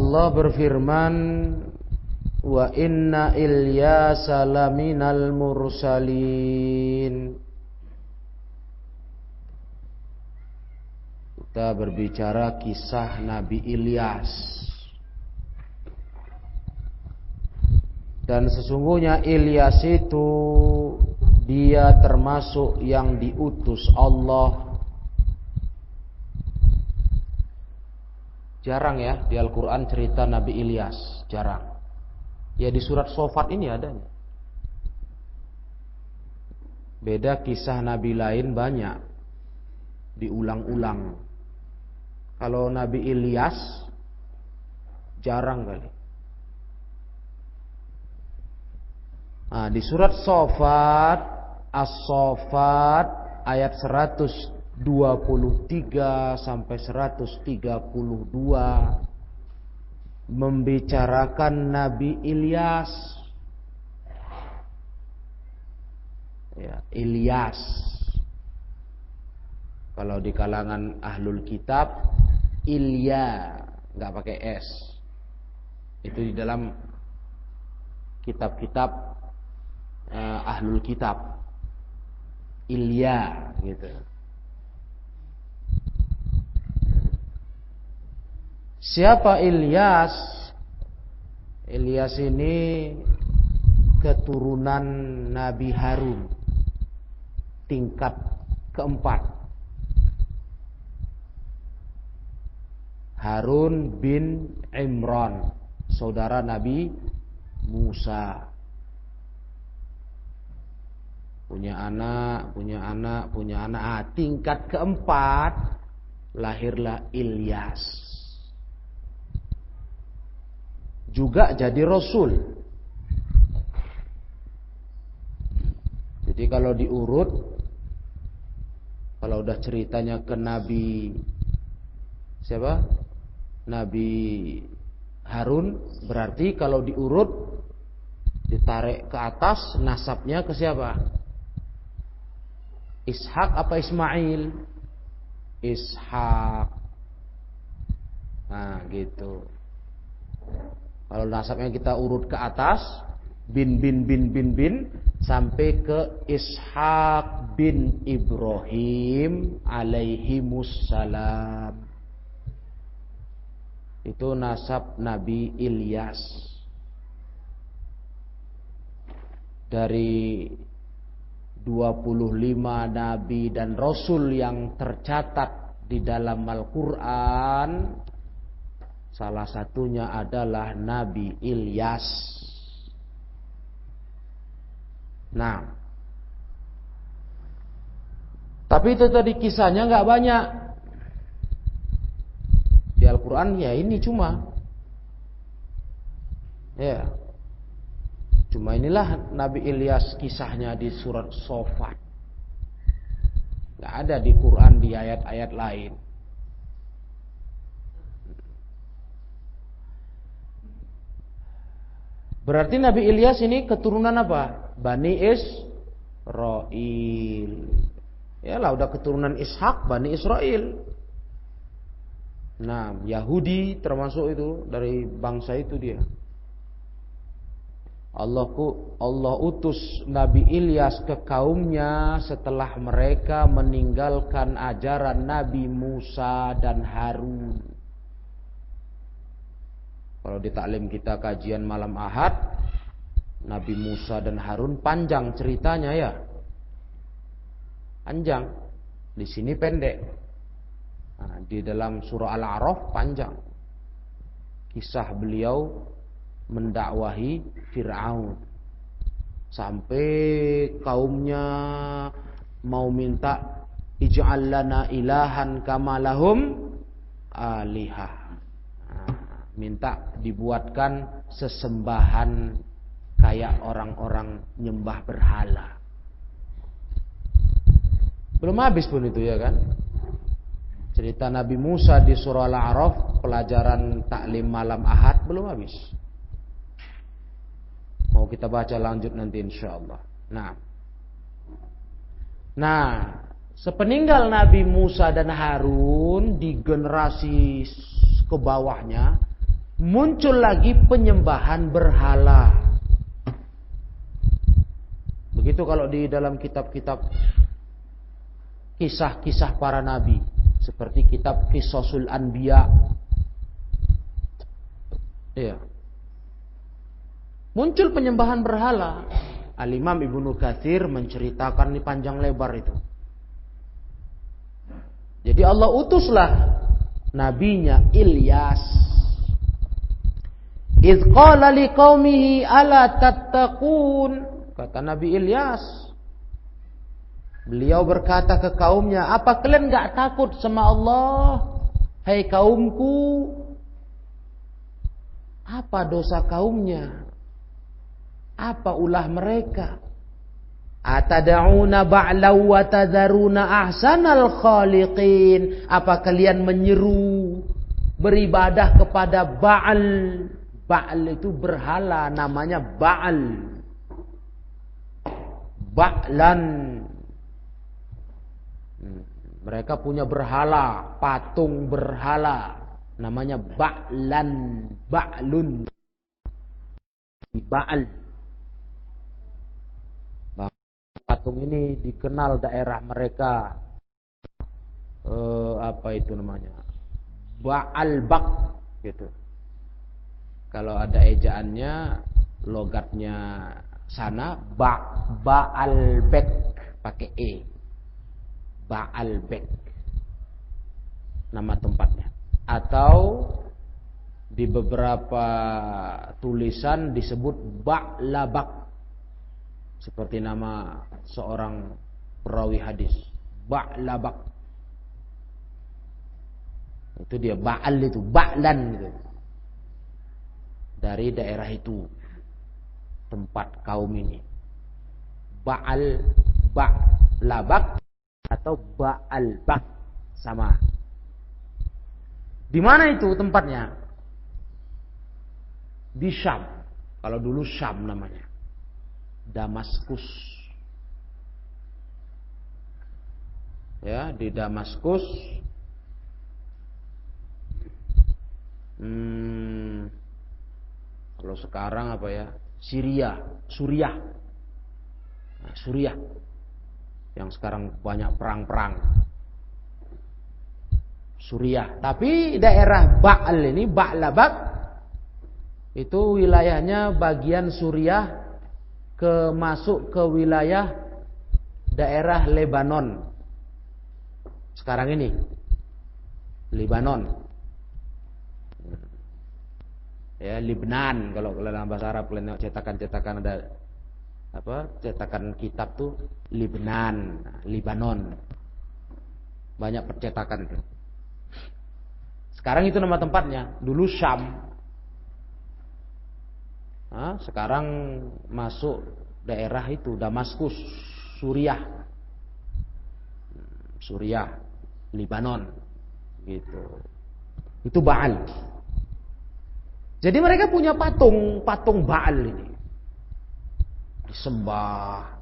Allah berfirman, wa inna Ilyasa laminal mursalin. Kita berbicara kisah Nabi Ilyas. Dan sesungguhnya Ilyas itu dia termasuk yang diutus Allah. Jarang ya di Al-Quran cerita Nabi Ilyas, jarang. Ya di surat Shofat ini adanya. Beda kisah Nabi lain banyak, diulang-ulang. Kalau Nabi Ilyas jarang kali. Nah, di surat Shofat, As-Shofat ayat 123 sampai 132 membicarakan Nabi Ilyas. Ya, Ilyas. Kalau di kalangan ahlul kitab, Ilya, nggak pakai S. Itu di dalam kitab-kitab ahlul kitab. Ilya, gitu. Siapa Ilyas? Ilyas ini keturunan Nabi Harun, tingkat keempat. Harun bin Imran, saudara Nabi Musa. Punya anak. Tingkat keempat lahirlah Ilyas. Juga jadi rasul. Jadi kalau diurut, kalau udah ceritanya ke Nabi siapa? Nabi Harun, berarti kalau diurut ditarik ke atas, nasabnya ke siapa? Ishak apa Ismail? Ishak. Nah, gitu. Kalau nasabnya kita urut ke atas, bin sampai ke Ishak bin Ibrahim alaihimussalam. Itu nasab Nabi Ilyas. Dari 25 nabi dan rasul yang tercatat di dalam Al-Quran, salah satunya adalah Nabi Ilyas. Nah, tapi itu tadi kisahnya nggak banyak di Al-Quran. Ya ini cuma inilah Nabi Ilyas kisahnya di surat Shofat. Nggak ada di Quran di ayat-ayat lain. Berarti Nabi Ilyas ini keturunan apa? Bani Israil. Ya lah, udah keturunan Ishak, Bani Israil. Nah, Yahudi termasuk itu, dari bangsa itu dia. Allah utus Nabi Ilyas ke kaumnya setelah mereka meninggalkan ajaran Nabi Musa dan Harun. Kalau di taklim kita kajian malam Ahad, Nabi Musa dan Harun panjang ceritanya ya. Panjang. Di sini pendek. Nah, di dalam surah Al-A'raf panjang. Kisah beliau mendakwahi Fir'aun sampai kaumnya mau minta ij'al lana ilahan kama lahum alihah. Minta dibuatkan sesembahan kayak orang-orang nyembah berhala. Belum habis pun itu ya kan. Cerita Nabi Musa di surah Al-A'raf, pelajaran taklim malam Ahad belum habis. Mau kita baca lanjut nanti insyaallah. Nah, sepeninggal Nabi Musa dan Harun di generasi ke bawahnya muncul lagi penyembahan berhala. Begitu kalau di dalam kitab-kitab kisah-kisah para nabi, seperti kitab Qisasul Anbiya. Iya. Muncul penyembahan berhala. Al-Imam Ibnu Katsir menceritakan ini panjang lebar itu. Jadi Allah utuslah nabinya Ilyas. Idz qala liqaumihi ala tattaqun. Kata Nabi Ilyas. Beliau berkata ke kaumnya, apa kalian enggak takut sama Allah? Hai kaumku. Apa dosa kaumnya? Apa ulah mereka? Atad'una ba'law wa tadharuna ahsanal khaliqin. Apa kalian menyeru beribadah kepada Ba'al? Ba'al itu berhala, namanya Ba'al. Ba'lan. Mereka punya berhala, patung berhala, namanya Ba'lan, Ba'lun. Ba'al. Patung ini dikenal daerah mereka apa itu namanya, Ba'albak gitu. Kalau ada ejaannya, logatnya sana Ba'albek pakai e, Ba'albek nama tempatnya. Atau di beberapa tulisan disebut Ba'labak, seperti nama seorang perawi hadis, Ba'labak. Itu dia Ba'al itu, Ba'lan gitu. Dari daerah itu tempat kaum ini. Ba'al, Ba'labak atau Ba'albak sama. Di mana itu tempatnya? Di Syam. Kalau dulu Syam namanya. Damaskus. Ya, di Damaskus. Kalau sekarang apa ya? Suriah. Nah, Suriah. Yang sekarang banyak perang-perang. Suriah. Tapi daerah Ba'al ini, Ba'labak, itu wilayahnya bagian Suriah masuk ke wilayah daerah Lebanon. Sekarang ini Lebanon. Ya, Libnan kalau dalam bahasa Arab, cetakan-cetakan ada apa? Cetakan kitab tuh Libnan, Lebanon. Banyak percetakan itu. Sekarang itu nama tempatnya, dulu Syam. Sekarang masuk daerah itu Damaskus, Suriah, Lebanon, gitu. Itu Ba'al. Jadi mereka punya patung Ba'al ini, disembah.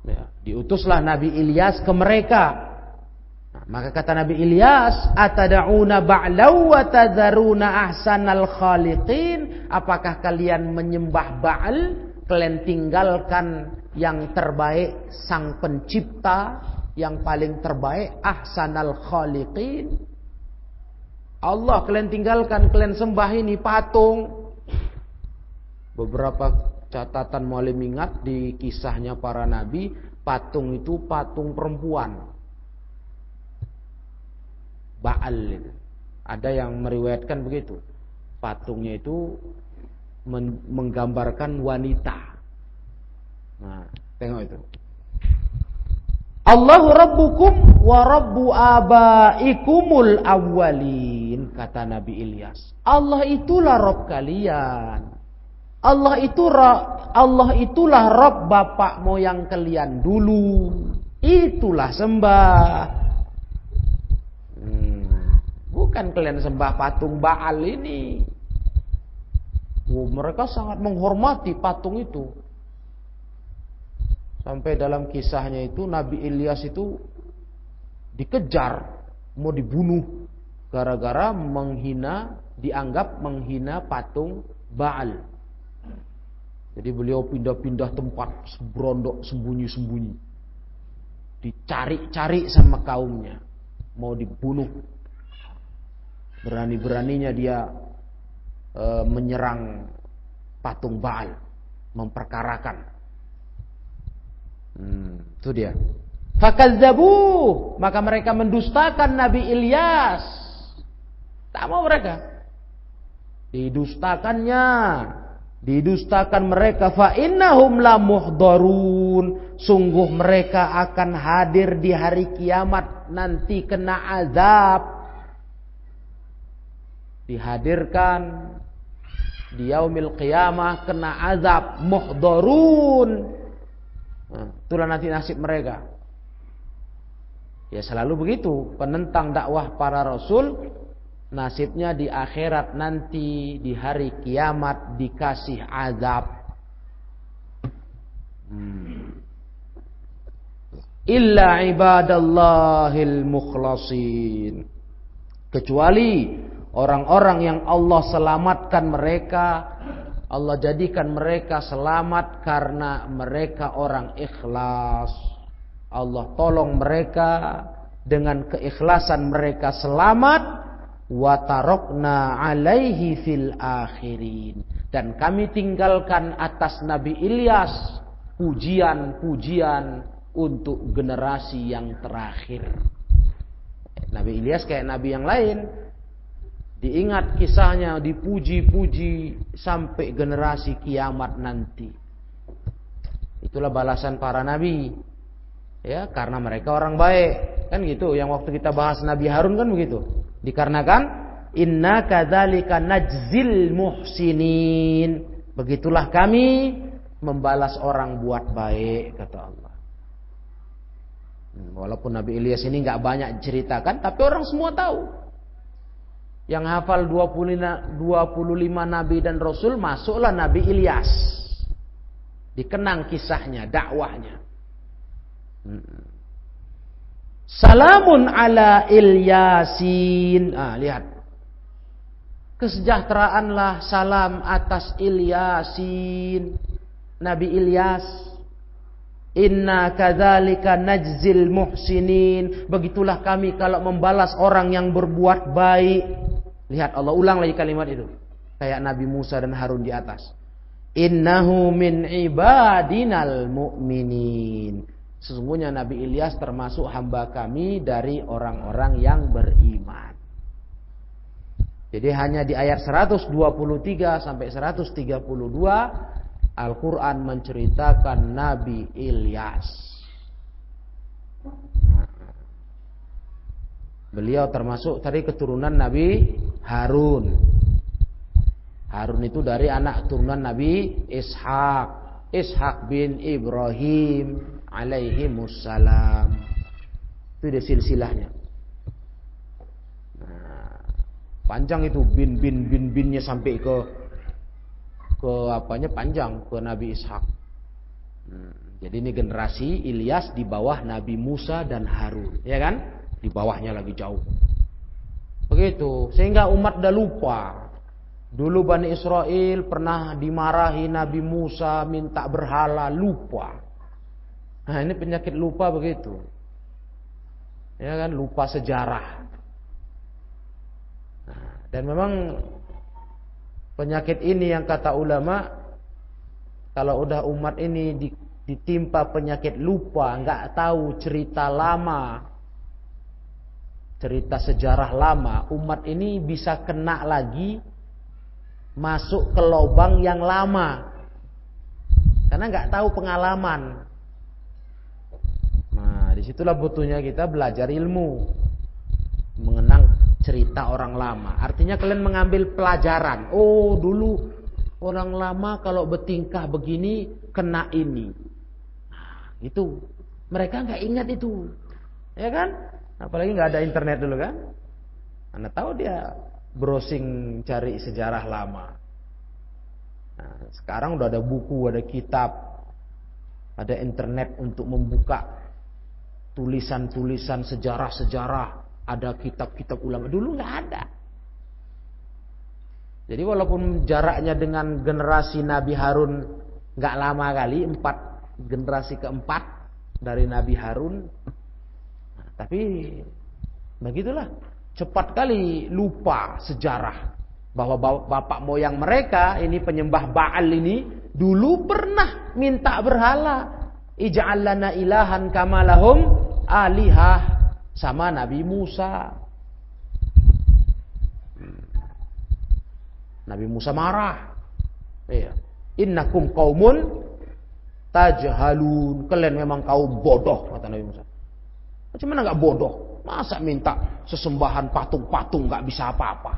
Ya, diutuslah Nabi Ilyas ke mereka. Maka kata Nabi Ilyas, atad'una ba'law wa tadharuna ahsanal khaliqin. Apakah kalian menyembah Ba'al? Kalian tinggalkan yang terbaik, sang pencipta yang paling terbaik, ahsanal khaliqin. Allah kalian tinggalkan, kalian sembah ini patung. Beberapa catatan muallim ingat di kisahnya para nabi, patung itu patung perempuan. Ba'al itu. Ada yang meriwayatkan begitu. Patungnya itu menggambarkan wanita. Nah, tengok itu. Allahu rabbukum wa rabbu abaikumul awwalin, kata Nabi Ilyas. Allah itulah Rabb kalian. Allah itulah Rabb bapak moyang kalian dulu. Itulah sembah. Bukan kalian sembah patung Ba'al ini. Mereka sangat menghormati patung itu. Sampai dalam kisahnya itu Nabi Ilyas itu dikejar, mau dibunuh gara-gara dianggap menghina patung Baal. Jadi beliau pindah-pindah tempat, berondok sembunyi-sembunyi, dicari-cari sama kaumnya, mau dibunuh. Berani-beraninya dia menyerang patung Baal, memperkarakan. Itu dia. Fakazzabuh, maka mereka mendustakan Nabi Ilyas. Tak mau mereka. Didustakan mereka. Fa innahum la muhdharun, sungguh mereka akan hadir di hari kiamat nanti kena azab. Dihadirkan di yaumil qiyamah kena azab, muhdharun. Itulah nanti nasib mereka. Ya selalu begitu, penentang dakwah para rasul nasibnya di akhirat nanti di hari kiamat dikasih azab. Illa ibadallahil mukhlasin, kecuali orang-orang yang Allah selamatkan mereka, Allah jadikan mereka selamat karena mereka orang ikhlas. Allah tolong mereka dengan keikhlasan mereka selamat. Wa tarokna alaihi fil akhirin, dan kami tinggalkan atas Nabi Ilyas pujian-pujian untuk generasi yang terakhir. Nabi Ilyas kayak nabi yang lain, diingat kisahnya, dipuji-puji sampai generasi kiamat nanti. Itulah balasan para nabi. Ya, karena mereka orang baik. Kan gitu, yang waktu kita bahas Nabi Harun kan begitu. Dikarenakan inna kadzalika najzil muhsinin. Begitulah kami membalas orang buat baik, kata Allah. Walaupun Nabi Ilyas ini enggak banyak diceritakan, tapi orang semua tahu. Yang hafal 25 nabi dan rasul, masuklah Nabi Ilyas. Dikenang kisahnya, dakwahnya. Salamun ala Ilyasin. Lihat. Kesejahteraanlah salam atas Ilyasin, Nabi Ilyas. Inna kadzalika najzil muhsinin. Begitulah kami kalau membalas orang yang berbuat baik. Lihat, Allah ulang lagi kalimat itu. Kayak Nabi Musa dan Harun di atas. Innahu min ibadinal mu'minin. Sesungguhnya Nabi Ilyas termasuk hamba kami dari orang-orang yang beriman. Jadi hanya di ayat 123 sampai 132 Al-Quran menceritakan Nabi Ilyas. Beliau termasuk tadi keturunan Nabi Harun. Harun itu dari anak turunan Nabi Ishak bin Ibrahim alaihimussalam. Itu dia silsilahnya. Panjang itu binnya sampai ke apanya, panjang ke Nabi Ishak. Jadi ini generasi Ilyas di bawah Nabi Musa dan Harun, ya kan? Di bawahnya lagi jauh. Begitu, sehingga umat dah lupa. Dulu Bani Israel pernah dimarahi Nabi Musa minta berhala, lupa. Nah, ini penyakit lupa begitu. Ya kan, lupa sejarah. Nah, dan memang penyakit ini yang kata ulama, kalau udah umat ini ditimpa penyakit lupa, nggak tahu cerita lama, cerita sejarah lama, umat ini bisa kena lagi masuk ke lubang yang lama. Karena nggak tahu pengalaman. Nah, disitulah butuhnya kita belajar ilmu, mengenang cerita orang lama. Artinya kalian mengambil pelajaran. Oh, dulu orang lama kalau bertingkah begini kena ini. Nah, itu mereka nggak ingat itu, ya kan? Apalagi nggak ada internet dulu kan? Anda tahu dia browsing cari sejarah lama. Nah, sekarang udah ada buku, ada kitab, ada internet untuk membuka tulisan-tulisan sejarah-sejarah ada kitab-kitab ulama. Dulu nggak ada. Jadi walaupun jaraknya dengan generasi Nabi Harun nggak lama kali, generasi keempat dari Nabi Harun, tapi begitulah, cepat kali lupa sejarah bahwa bapak moyang mereka ini penyembah Baal ini dulu pernah minta berhala, ij'al lana ilahan kama lahum alihah, sama Nabi Musa. Nabi Musa marah. Iya. Innakum qaumun tajhalun. Kalian memang kaum bodoh, kata Nabi Musa. Macam mana enggak bodoh? Masa minta sesembahan patung-patung enggak bisa apa-apa.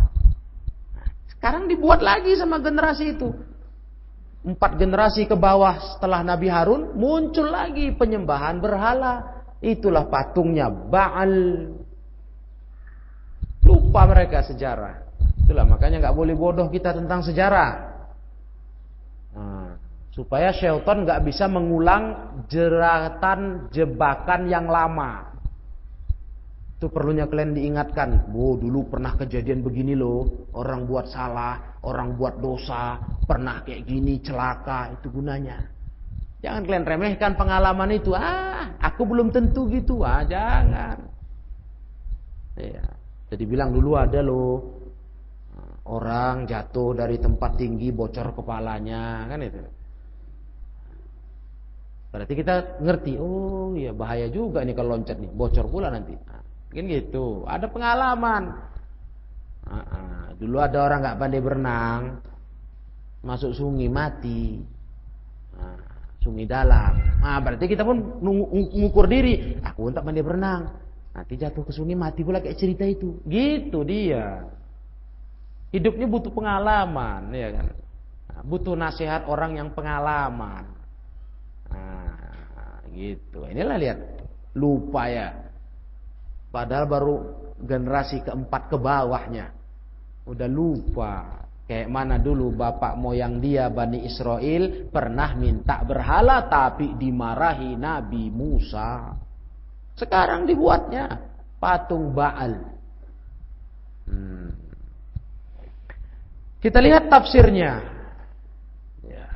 Sekarang dibuat lagi sama generasi itu. 4 generasi ke bawah setelah Nabi Harun muncul lagi penyembahan berhala. Itulah patungnya Baal. Lupa mereka sejarah. Itulah makanya nggak boleh bodoh kita tentang sejarah. Supaya syaitan nggak bisa mengulang jeratan jebakan yang lama. Itu perlunya kalian diingatkan. Dulu pernah kejadian begini loh. Orang buat salah, orang buat dosa, pernah kayak gini, celaka. Itu gunanya. Jangan kalian remehkan pengalaman itu. Aku belum tentu gitu. Jangan. Ya. Jadi bilang dulu ada loh. Orang jatuh dari tempat tinggi, bocor kepalanya, kan itu. Berarti kita ngerti, oh iya bahaya juga nih kalau loncat nih, bocor pula nanti. Mungkin gitu. Ada pengalaman. Dulu ada orang nggak pandai berenang, masuk sungai mati. Sungai dalam. Berarti kita pun ngukur diri. Aku tak pandai berenang, nanti jatuh ke sungai mati pula kayak cerita itu. Gitu dia. Hidupnya butuh pengalaman, ya kan? Butuh nasihat orang yang pengalaman. Gitu. Inilah lihat, lupa ya. Padahal baru generasi keempat ke bawahnya. Udah lupa. Kayak mana dulu bapak moyang dia Bani Israel pernah minta berhala tapi dimarahi Nabi Musa. Sekarang dibuatnya patung Baal. Kita lihat tafsirnya. Ya.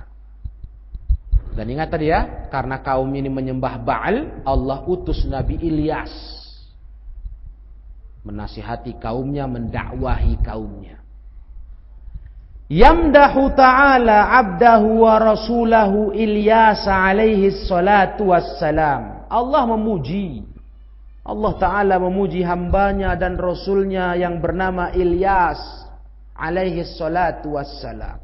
Dan ingat tadi ya, karena kaum ini menyembah Baal, Allah utus Nabi Ilyas menasihati kaumnya, mendakwahi kaumnya. Yamdahu ta'ala abdahu wa rasulahu Ilyas alaihi salatu wassalam. Allah Ta'ala memuji hambanya dan rasulnya yang bernama Ilyas alaihi salatu wassalam.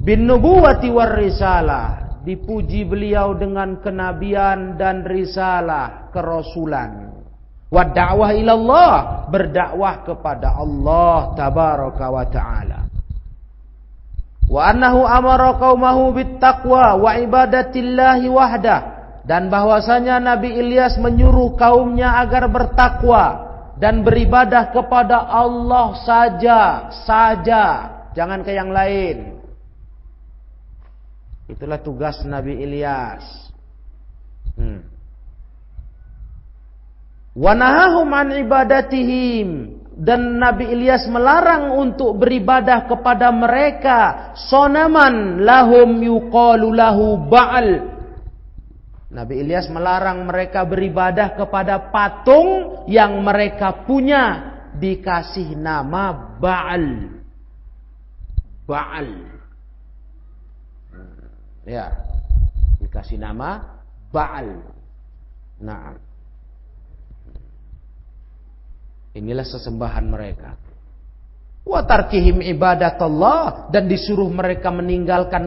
Bin nubuwati war risalah. Dipuji beliau dengan kenabian dan risalah, kerasulan. Wa da'wah ilallah. Berdakwah kepada Allah tabaraka wa ta'ala. Wa annahu amara qaumahu bittaqwa wa ibadatillahi wahdah. Dan bahwasanya Nabi Ilyas menyuruh kaumnya agar bertakwa dan beribadah kepada Allah saja, jangan ke yang lain. Itulah tugas Nabi Ilyas. Wa nahahum an ibadatihim, dan Nabi Ilyas melarang untuk beribadah kepada mereka sonaman lahum yuqalu lahu Baal. Nabi Ilyas melarang mereka beribadah kepada patung yang mereka punya dikasih nama Baal. Baal. Ya, dikasih nama Baal. Nah, inilah sesembahan mereka. Wa tarkihim ibadatullah, dan disuruh mereka meninggalkan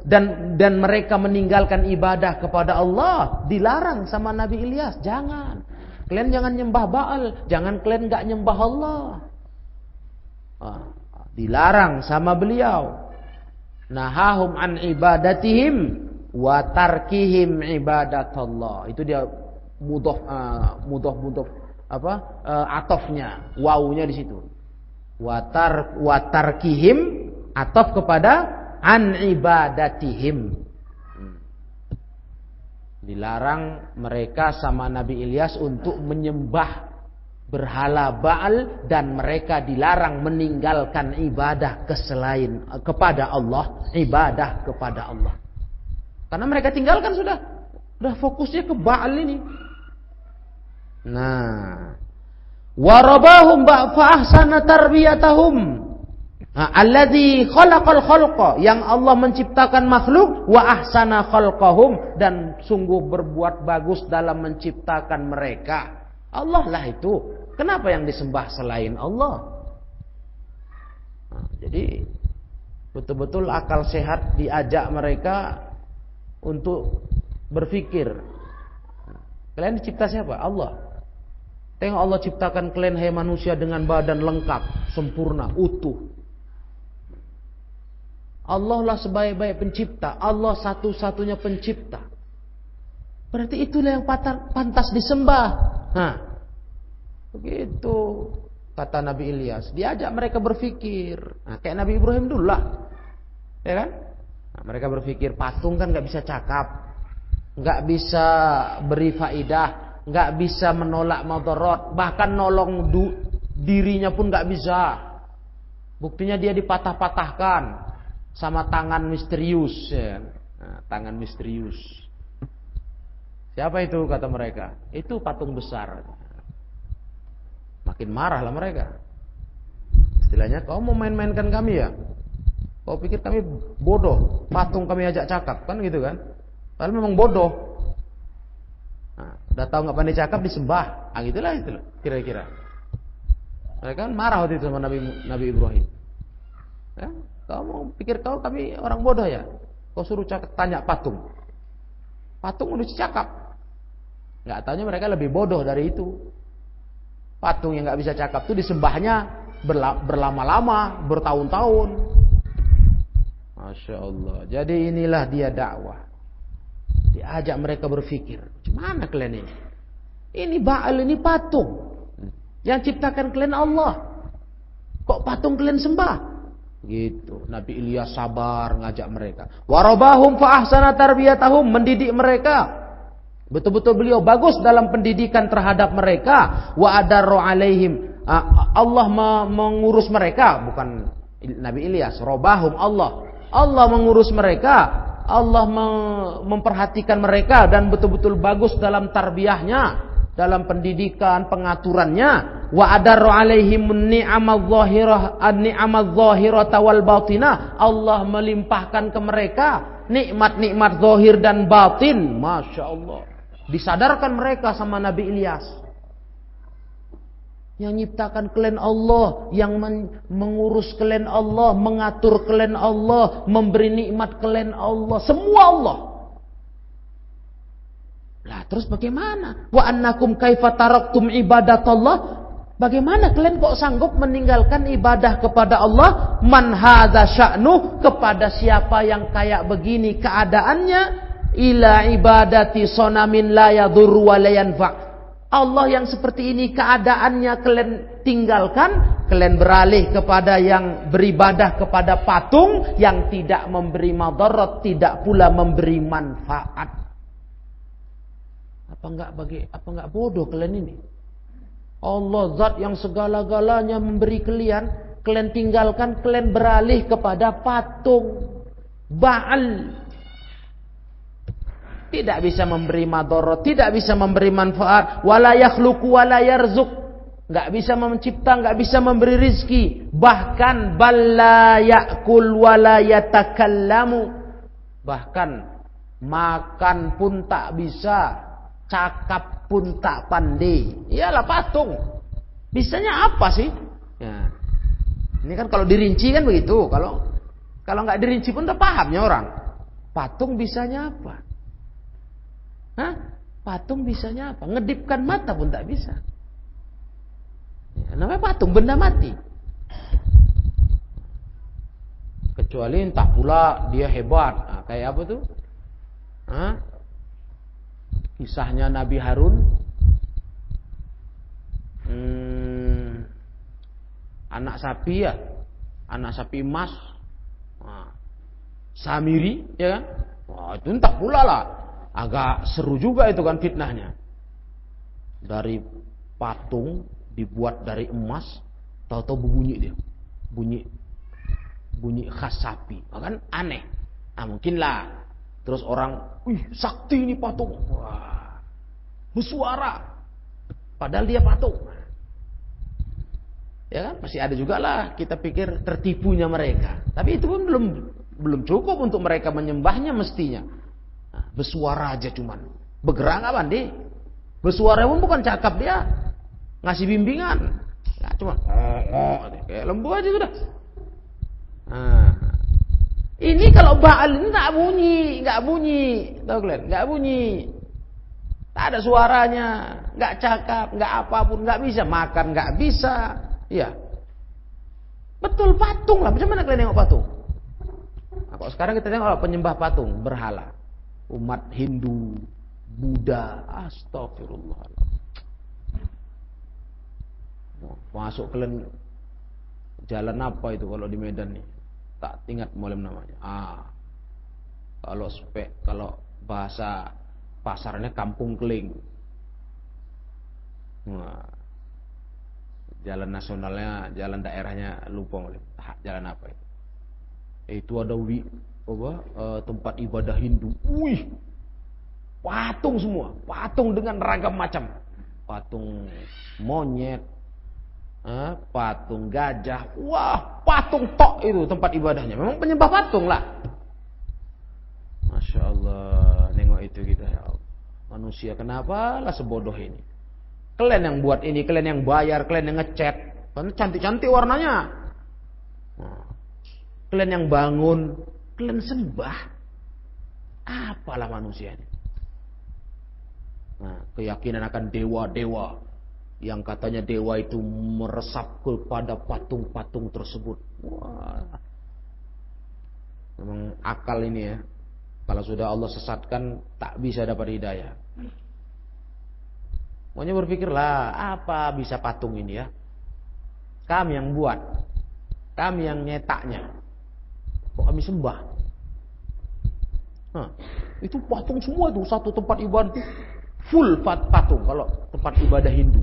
dan mereka meninggalkan ibadah kepada Allah. Dilarang sama Nabi Ilyas, jangan. Kalian jangan nyembah Baal, jangan kalian enggak nyembah Allah. Dilarang sama beliau. Nahahum an ibadatihim wa tarkihim ibadatullah. Itu dia mudhof atofnya, wawunya di situ. Watarkihim atof kepada an ibadatihim. Dilarang mereka sama Nabi Ilyas untuk menyembah berhala Baal, dan mereka dilarang meninggalkan ibadah kepada Allah, ibadah kepada Allah. Karena mereka tinggalkan sudah fokusnya ke Baal ini. Nah, warabahum fa ahsana tarbiyatahum. Alladzi khalaqal khalqa, yang Allah menciptakan makhluk, wa ahsana khalqahum, dan sungguh berbuat bagus dalam menciptakan mereka. Allah lah itu. Kenapa yang disembah selain Allah? Jadi betul-betul akal sehat diajak mereka untuk berpikir. Kalian dicipta siapa? Allah. Tengok Allah ciptakan kalian hai manusia dengan badan lengkap, sempurna, utuh. Allah lah sebaik-baik pencipta. Allah satu-satunya pencipta. Berarti itulah yang pantas disembah. Nah, begitu kata Nabi Ilyas. Diajak mereka berpikir. Nah, kayak Nabi Ibrahim dulu lah, ya kan? Nah, mereka berpikir patung kan nggak bisa cakap, nggak bisa beri faidah, nggak bisa menolak madarat, bahkan nolong dirinya pun nggak bisa. Buktinya dia dipatah-patahkan sama tangan misterius, ya. Nah, tangan misterius. Siapa itu kata mereka? Itu patung besar. Makin marahlah mereka. Istilahnya, kau mau main-mainkan kami ya? Kau pikir kami bodoh? Patung kami ajak cakap, kan gitu kan? Padahal memang bodoh. Nah, udah tahu nggak pandai cakap disembah. Ah, gitulah itu kira-kira. Mereka kan marah waktu itu sama Nabi Ibrahim. Ya? Kau mau pikir kami orang bodoh ya? Kau suruh tanya patung. Patung udah cakap. Nggak taunya mereka lebih bodoh dari itu. Patung yang nggak bisa cakap itu disembahnya berlama-lama, bertahun-tahun. Masya Allah. Jadi inilah dia dakwah. Diajak mereka berpikir. Gimana kalian ini? Ini Baal, ini patung. Yang ciptakan kalian Allah. Kok patung kalian sembah? Gitu. Nabi Ilyas sabar ngajak mereka. Warabahum fa ahsana tarbiyatahum, mendidik mereka. Betul-betul beliau bagus dalam pendidikan terhadap mereka. Wa adarru alaihim, Allah mengurus mereka, bukan Nabi Ilyas. Rabahum Allah mengurus mereka. Allah memperhatikan mereka dan betul-betul bagus dalam tarbiyahnya, dalam pendidikan, pengaturannya. Wa adarru alaihim an-ni'amaz zahirata wal batinah. Allah melimpahkan ke mereka nikmat-nikmat zahir dan batin. Masya Allah. Disadarkan mereka sama Nabi Ilyas. Yang nyiptakan kalian Allah, yang mengurus kalian Allah, mengatur kalian Allah, memberi nikmat kalian Allah, semua Allah. Lah terus bagaimana? Wa annakum kaifa taraktum ibadatullah? Bagaimana kalian kok sanggup meninggalkan ibadah kepada Allah? Man hadza sya'nu, kepada siapa yang kayak begini keadaannya? Ila ibadati sonamin la yadurru wa la yanfa'. Allah yang seperti ini keadaannya kalian tinggalkan, kalian beralih kepada yang beribadah kepada patung yang tidak memberi madarat, tidak pula memberi manfaat. Apa enggak bodoh kalian ini? Allah zat yang segala-galanya memberi kalian tinggalkan, kalian beralih kepada patung Baal. Tidak bisa memberi madarat, tidak bisa memberi manfaat, wala yakhluqu wala yarzuq. Enggak bisa mencipta, enggak bisa memberi rizki, bahkan balla ya'kul wala yatakallamu. Bahkan makan pun tak bisa, cakap pun tak pandai. Iyalah patung. Bisanya apa sih? Ya. Ini kan kalau dirinci kan begitu. Kalau nggak dirinci pun udah pahamnya orang. Patung bisanya apa? Hah? Patung bisanya apa? Ngedipkan mata pun tak bisa. Ya, namanya patung, benda mati. Kecuali entah pula dia hebat. Nah, kayak apa tuh? Hah? Kisahnya Nabi Harun. Anak sapi ya. Anak sapi emas. Nah, Samiri, ya kan? Wah, itu entah pula lah. Agak seru juga itu kan fitnahnya. Dari patung dibuat dari emas, tahu-tahu berbunyi dia. Bunyi khas sapi. Kan aneh. Nah, mungkinlah. Terus orang, wih, sakti ini patung. Wah, bersuara. Padahal dia patung. Ya kan? Masih ada juga lah kita pikir tertipunya mereka. Tapi itu pun belum cukup untuk mereka menyembahnya mestinya. Nah, bersuara aja cuman. Bergerak nggak Bandi? Bersuara pun bukan cakap dia. Ngasih bimbingan. Nah, cuma kayak lembu aja sudah. Nah, ini kalau Baal ini nggak bunyi, tahu kalian? Nggak bunyi, tak ada suaranya, nggak cakap, nggak apapun, nggak bisa makan, nggak bisa, ya. Betul patung lah. Macam mana kalian nengok patung? Nah, kalau sekarang kita tengok penyembah patung, berhala, umat Hindu, Buddha, astagfirullah. Masuk kalian jalan apa itu kalau di Medan nih? Tak ingat malam namanya. Kalau bahasa pasarnya kampung keling. Nah, jalan nasionalnya, jalan daerahnya lupa malam. Jalan apa itu? Itu ada tempat ibadah Hindu. Wih, patung semua, patung dengan ragam macam. Patung monyet, patung gajah, wah, patung tok itu tempat ibadahnya. Memang penyembah patung lah. Masya Allah, nengok itu kita, ya Allah. Manusia kenapa lah sebodoh ini? Kalian yang buat ini, kalian yang bayar, kalian yang ngecat, kan cantik-cantik warnanya. Kalian yang bangun, kalian sembah. Apalah manusia ini? Nah, keyakinan akan dewa-dewa, yang katanya dewa itu meresap kepada patung-patung tersebut. Wah, memang akal ini ya. Kalau sudah Allah sesatkan, tak bisa dapat hidayah. Pokoknya berpikirlah, apa bisa patung ini ya? Kami yang buat, kami yang nyetaknya, kok kami sembah? Itu patung semua itu, satu tempat ibadah itu full patung. Kalau tempat ibadah Hindu.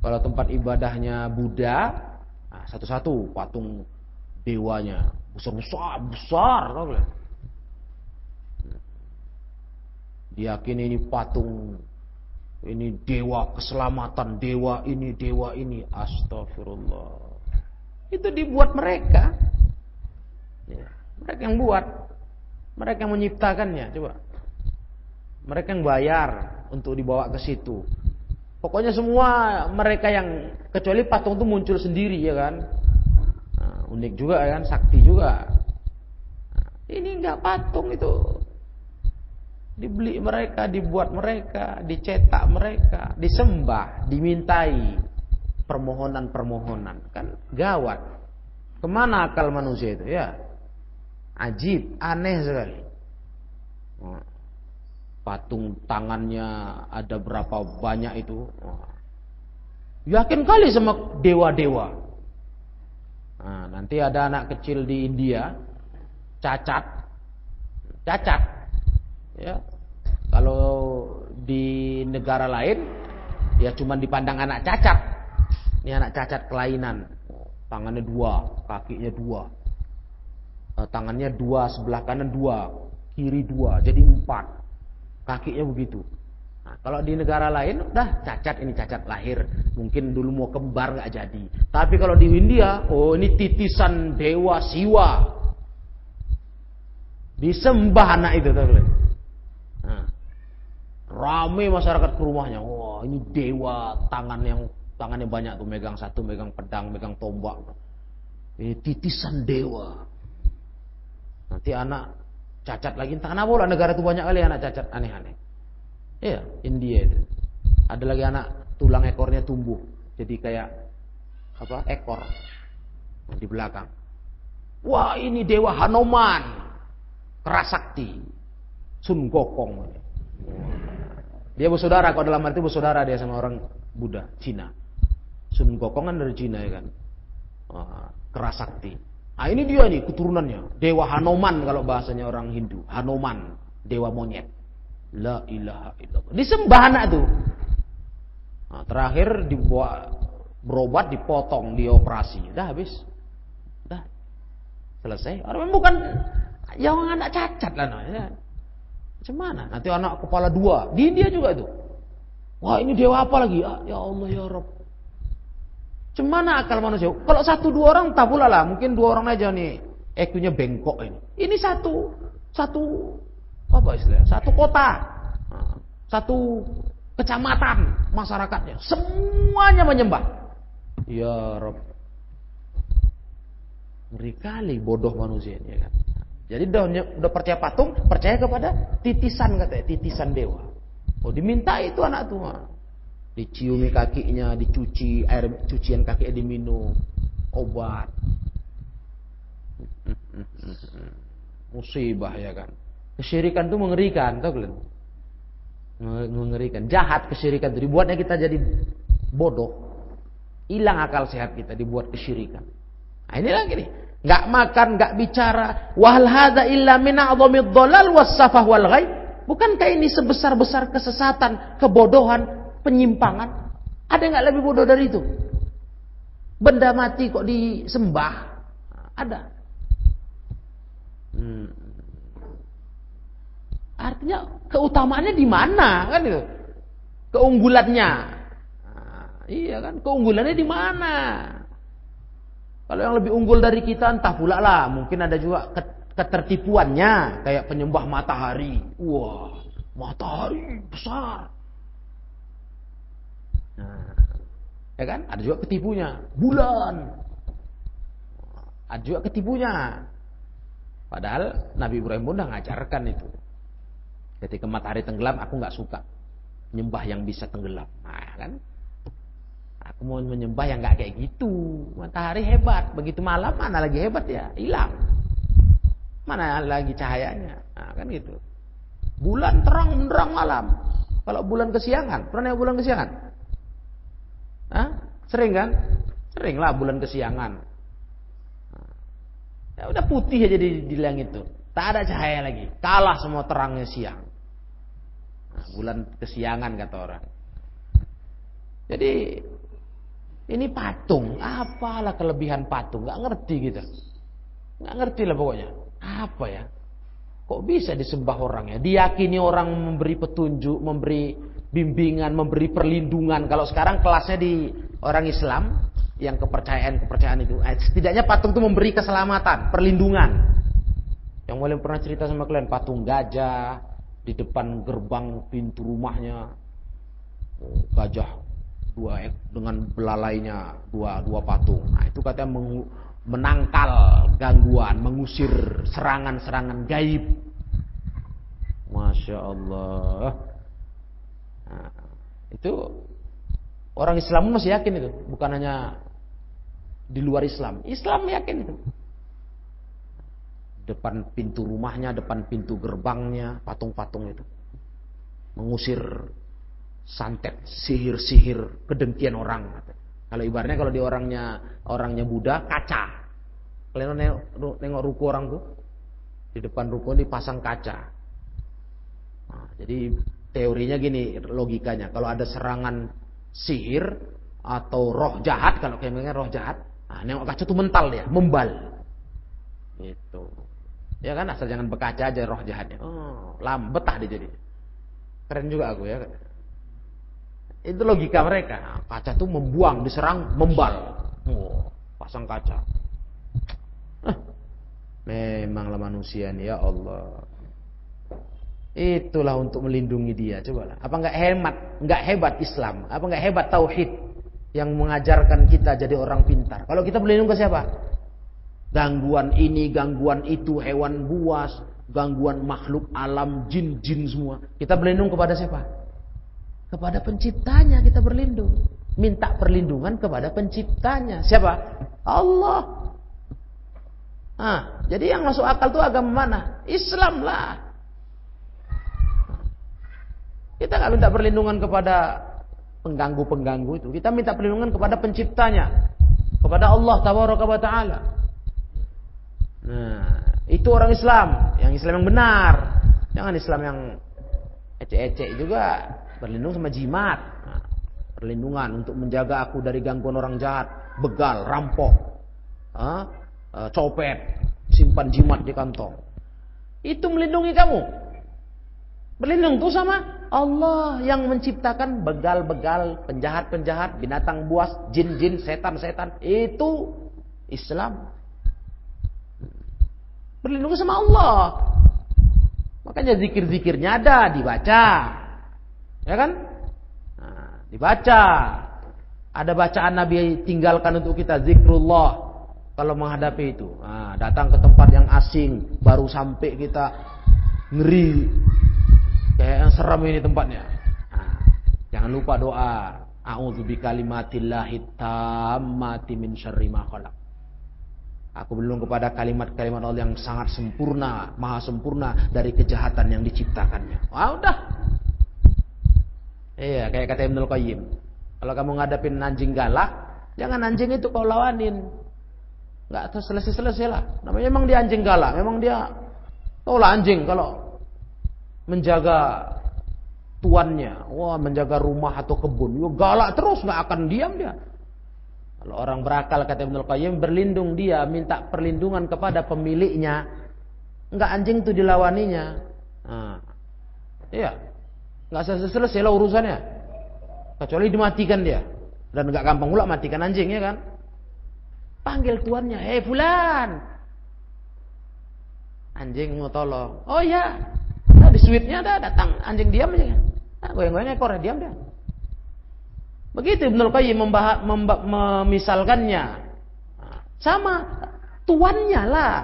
Kalau tempat ibadahnya Buddha, satu-satu patung dewanya besar, tahu nggak? Diyakini ini patung, ini dewa keselamatan, dewa ini, astagfirullah. Itu dibuat mereka, ya, mereka yang buat, mereka yang menciptakannya, coba, mereka yang bayar untuk dibawa ke situ. Pokoknya semua mereka yang, kecuali patung itu muncul sendiri ya kan. Unik juga kan, sakti juga. Ini enggak patung itu. Dibeli mereka, dibuat mereka, dicetak mereka, disembah, dimintai permohonan-permohonan. Kan gawat. Kemana akal manusia itu ya? Ajib, aneh sekali. Patung tangannya ada berapa banyak itu. Yakin kali sama dewa-dewa. Nah, nanti ada anak kecil di India cacat. Ya. Kalau di negara lain ya cuman dipandang anak cacat. Ini anak cacat kelainan. Tangannya 2, kakinya 2. Tangannya 2, sebelah kanan 2, kiri 2, jadi 4. Kakinya begitu. Nah, kalau di negara lain udah cacat, ini cacat lahir. Mungkin dulu mau kembar nggak jadi. Tapi kalau di India, oh ini titisan dewa Siwa. Disembah anak itu, tahu kalian? Nah, rame masyarakat ke rumahnya. Wah, ini dewa, tangannya banyak tuh, megang satu, megang pedang, megang tombak. Ini titisan dewa. Nanti anak cacat lagi, entah kenapa lah negara itu banyak kali anak cacat aneh-aneh. Iya, India itu. Ada lagi anak tulang ekornya tumbuh, jadi kayak ekor di belakang. Wah, ini dewa Hanuman, Kerasakti, Sun Gokong. Dia bersaudara, kalau dalam arti bersaudara dia sama orang Buddha Cina. Sun Gokong kan dari Cina ya kan. Kerasakti. Nah, ini dia nih keturunannya. Dewa Hanuman kalau bahasanya orang Hindu. Hanuman, dewa monyet. La ilaha illallah. Disembah anak tuh. Nah, terakhir dibuat berobat, dipotong, dioperasi, udah habis, udah selesai. Orang bukan yang anak cacat lah, ya. Macam mana? Nanti anak kepala 2 di India juga tuh. Wah, ini dewa apa lagi? Ya Allah ya Rabb. Macam mana akal manusia? Kalau 1-2 orang tak pula lah, mungkin 2 orang aja nih. EQ-nya bengkok ini. Ini satu apa istilahnya? Satu kota, satu kecamatan masyarakatnya, semuanya menyembah. Ya Rabb. Ngeri kali bodoh manusia ini, ya kan? Jadi udah percaya patung, percaya kepada titisan, katanya, titisan dewa. Oh, diminta itu anak tua. Diciumi kakinya, dicuci, air cucian kakinya diminum, obat. Musibah, ya kan. Kesyirikan itu mengerikan, tahu kalian? Mengerikan, jahat kesyirikan itu, dibuatnya kita jadi bodoh. Hilang akal sehat kita dibuat kesyirikan. Nah, ini lagi nih. Enggak makan, enggak bicara. Wa hal hadza illa min a'dhamid dhalal was safah wal ghaib. Bukankah ini sebesar-besar kesesatan, kebodohan, penyimpangan? Ada enggak lebih bodoh dari itu? Benda mati kok disembah? Ada. Artinya keutamaannya di mana, kan itu? Keunggulannya. Iya kan, keunggulannya di mana? Kalau yang lebih unggul dari kita entah pula lah, mungkin ada juga ketertipuannya, kayak penyembah matahari. Wah, matahari besar. Nah, ya kan? Ada juga ketipunya, bulan. Ada juga ketipunya. Padahal Nabi Ibrahim pun udah ngajarkan itu. Ketika matahari tenggelam, aku nggak suka menyembah yang bisa tenggelam. Nah, kan? Aku mau menyembah yang nggak kayak gitu. Matahari hebat, begitu malam mana lagi hebat ya, hilang. Mana lagi cahayanya? Nah, kan gitu. Bulan terang menerang malam. Kalau bulan kesiangan, pernah bulan kesiangan? Hah? Sering kan? Sering lah bulan kesiangan. Ya udah putih aja di langit itu. Tak ada cahaya lagi. Kalah semua terangnya siang. Nah, bulan kesiangan kata orang. Jadi ini patung, apalah kelebihan patung? Gak ngerti gitu. Gak ngerti lah pokoknya. Apa ya? Kok bisa disembah orang ya? Diyakini orang memberi petunjuk, memberi bimbingan, memberi perlindungan. Kalau sekarang kelasnya di orang Islam yang kepercayaan itu, setidaknya patung itu memberi keselamatan, perlindungan. Yang mulai pernah cerita sama kalian, patung gajah di depan gerbang pintu rumahnya, gajah dengan belalainya dua patung. Nah, itu katanya menangkal gangguan, mengusir serangan-serangan gaib. Masya Allah. Nah, itu orang Islam masih yakin itu, bukan hanya di luar Islam. Islam yakin itu. Depan pintu rumahnya, depan pintu gerbangnya, patung-patung itu mengusir santet, sihir-sihir, kedengkian orang. Kalau ibaratnya kalau di orangnya Buddha, kaca. Kalian nengok ruko orang tuh, di depan ruko dipasang kaca. Nah, jadi teorinya gini, logikanya, kalau ada serangan sihir atau roh jahat, kalau kayak roh jahat, nah, nengok kaca tuh mental dia, membal. Gitu. Ya kan, asal jangan berkaca aja roh jahatnya. Oh, betah dia jadi. Keren juga aku ya. Itu logika mereka. Kaca tuh membuang, diserang, membal. Oh, pasang kaca. Memanglah manusia nih, ya Allah. Itulah untuk melindungi dia. Cobalah. Apa enggak hebat Islam? Apa enggak hebat tauhid yang mengajarkan kita jadi orang pintar? Kalau kita berlindung ke siapa? Gangguan ini, gangguan itu, hewan buas, gangguan makhluk alam, jin-jin semua. Kita berlindung kepada siapa? Kepada penciptanya kita berlindung. Minta perlindungan kepada penciptanya. Siapa? Allah. Nah, jadi yang masuk akal itu agama mana? Islam lah. Kita nggak minta perlindungan kepada pengganggu-pengganggu itu. Kita minta perlindungan kepada penciptanya. Kepada Allah Tabaraka wa Ta'ala. Nah, itu orang Islam. Yang Islam yang benar. Jangan Islam yang ecek-ecek juga. Berlindung sama jimat. Nah, Perlindungan untuk menjaga aku dari gangguan orang jahat, begal, rampok, copet, simpan jimat di kantong. Itu melindungi kamu. Berlindung tuh sama Allah yang menciptakan begal-begal, penjahat-penjahat, binatang buas, jin-jin, setan-setan. Itu Islam. Berlindung sama Allah. Makanya zikir-zikirnya ada, dibaca. Ya kan? Nah, dibaca. Ada bacaan Nabi tinggalkan untuk kita, zikrullah. Kalau menghadapi itu. Nah, datang ke tempat yang asing, baru sampai kita ngeri. Kayak yang seram ini tempatnya. Nah, jangan lupa doa. A'udzu bikalimatillahi tammati min syarri ma khalaq. Aku berlindung kepada kalimat-kalimat Allah yang sangat sempurna, maha sempurna dari kejahatan yang diciptakannya. Wah, udah. Iya, kayak kata Ibnul Qayyim. Kalau kamu ngadapin anjing galak, jangan anjing itu kau lawanin. Enggak selesai-selesai lah. Namanya memang dia anjing galak, memang dia taulah anjing kalau menjaga tuannya, wah menjaga rumah atau kebun, yo galak terus, enggak akan diam dia. Kalau orang berakal, kata Ibnul Qayyim, berlindung dia, minta perlindungan kepada pemiliknya. Enggak anjing itu dilawaninya. Nah, iya. Enggak selesai lah urusannya. Kecuali dimatikan dia. Dan enggak gampang pula matikan anjing, ya kan? Panggil tuannya, "Hei fulan." Anjing mau tolong. Oh iya. Nah, di sweetnya ada datang, anjing diam aja. Nah, goyang-goyang ekor, diam dia. Begitu Ibnul Qayyim memisalkannya. Sama tuannya lah.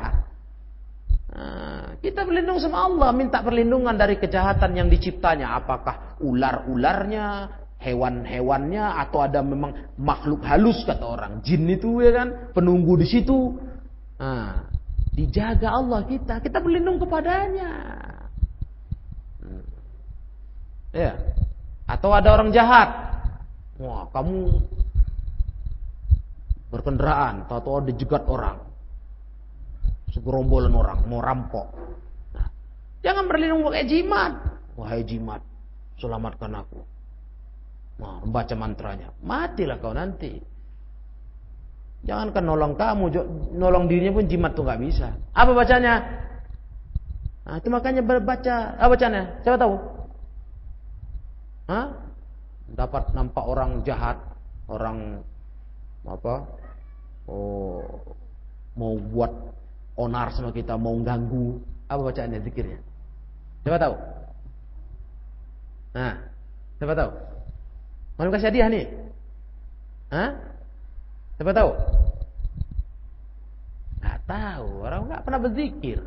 Nah, kita berlindung sama Allah, minta perlindungan dari kejahatan yang diciptanya. Apakah ular-ularnya, hewan-hewannya, atau ada memang makhluk halus kata orang. Jin itu ya kan, penunggu di situ. Nah, dijaga Allah kita berlindung kepadanya. Ya. Atau ada orang jahat. Wah, kamu berkendaraan, tahu-tahu dijegat orang, segerombolan orang mau rampok. Nah, jangan berlindung pakai jimat. Wahai jimat, selamatkan aku. Nah, membaca mantranya, matilah kau nanti. Jangankan nolong kamu, nolong dirinya pun jimat tuh nggak bisa. Apa bacanya? Nah, itu makanya berbaca. Apa bacanya? Siapa tahu? Hah? Dapat nampak orang jahat, orang apa? Oh, mau buat onar sama kita, mau ganggu. Apa bacaannya, zikirnya? Siapa tahu? Nah, siapa tahu? Mau kasih hadiah nih? Hah? Siapa tahu? Nggak tahu, orang nggak pernah berzikir.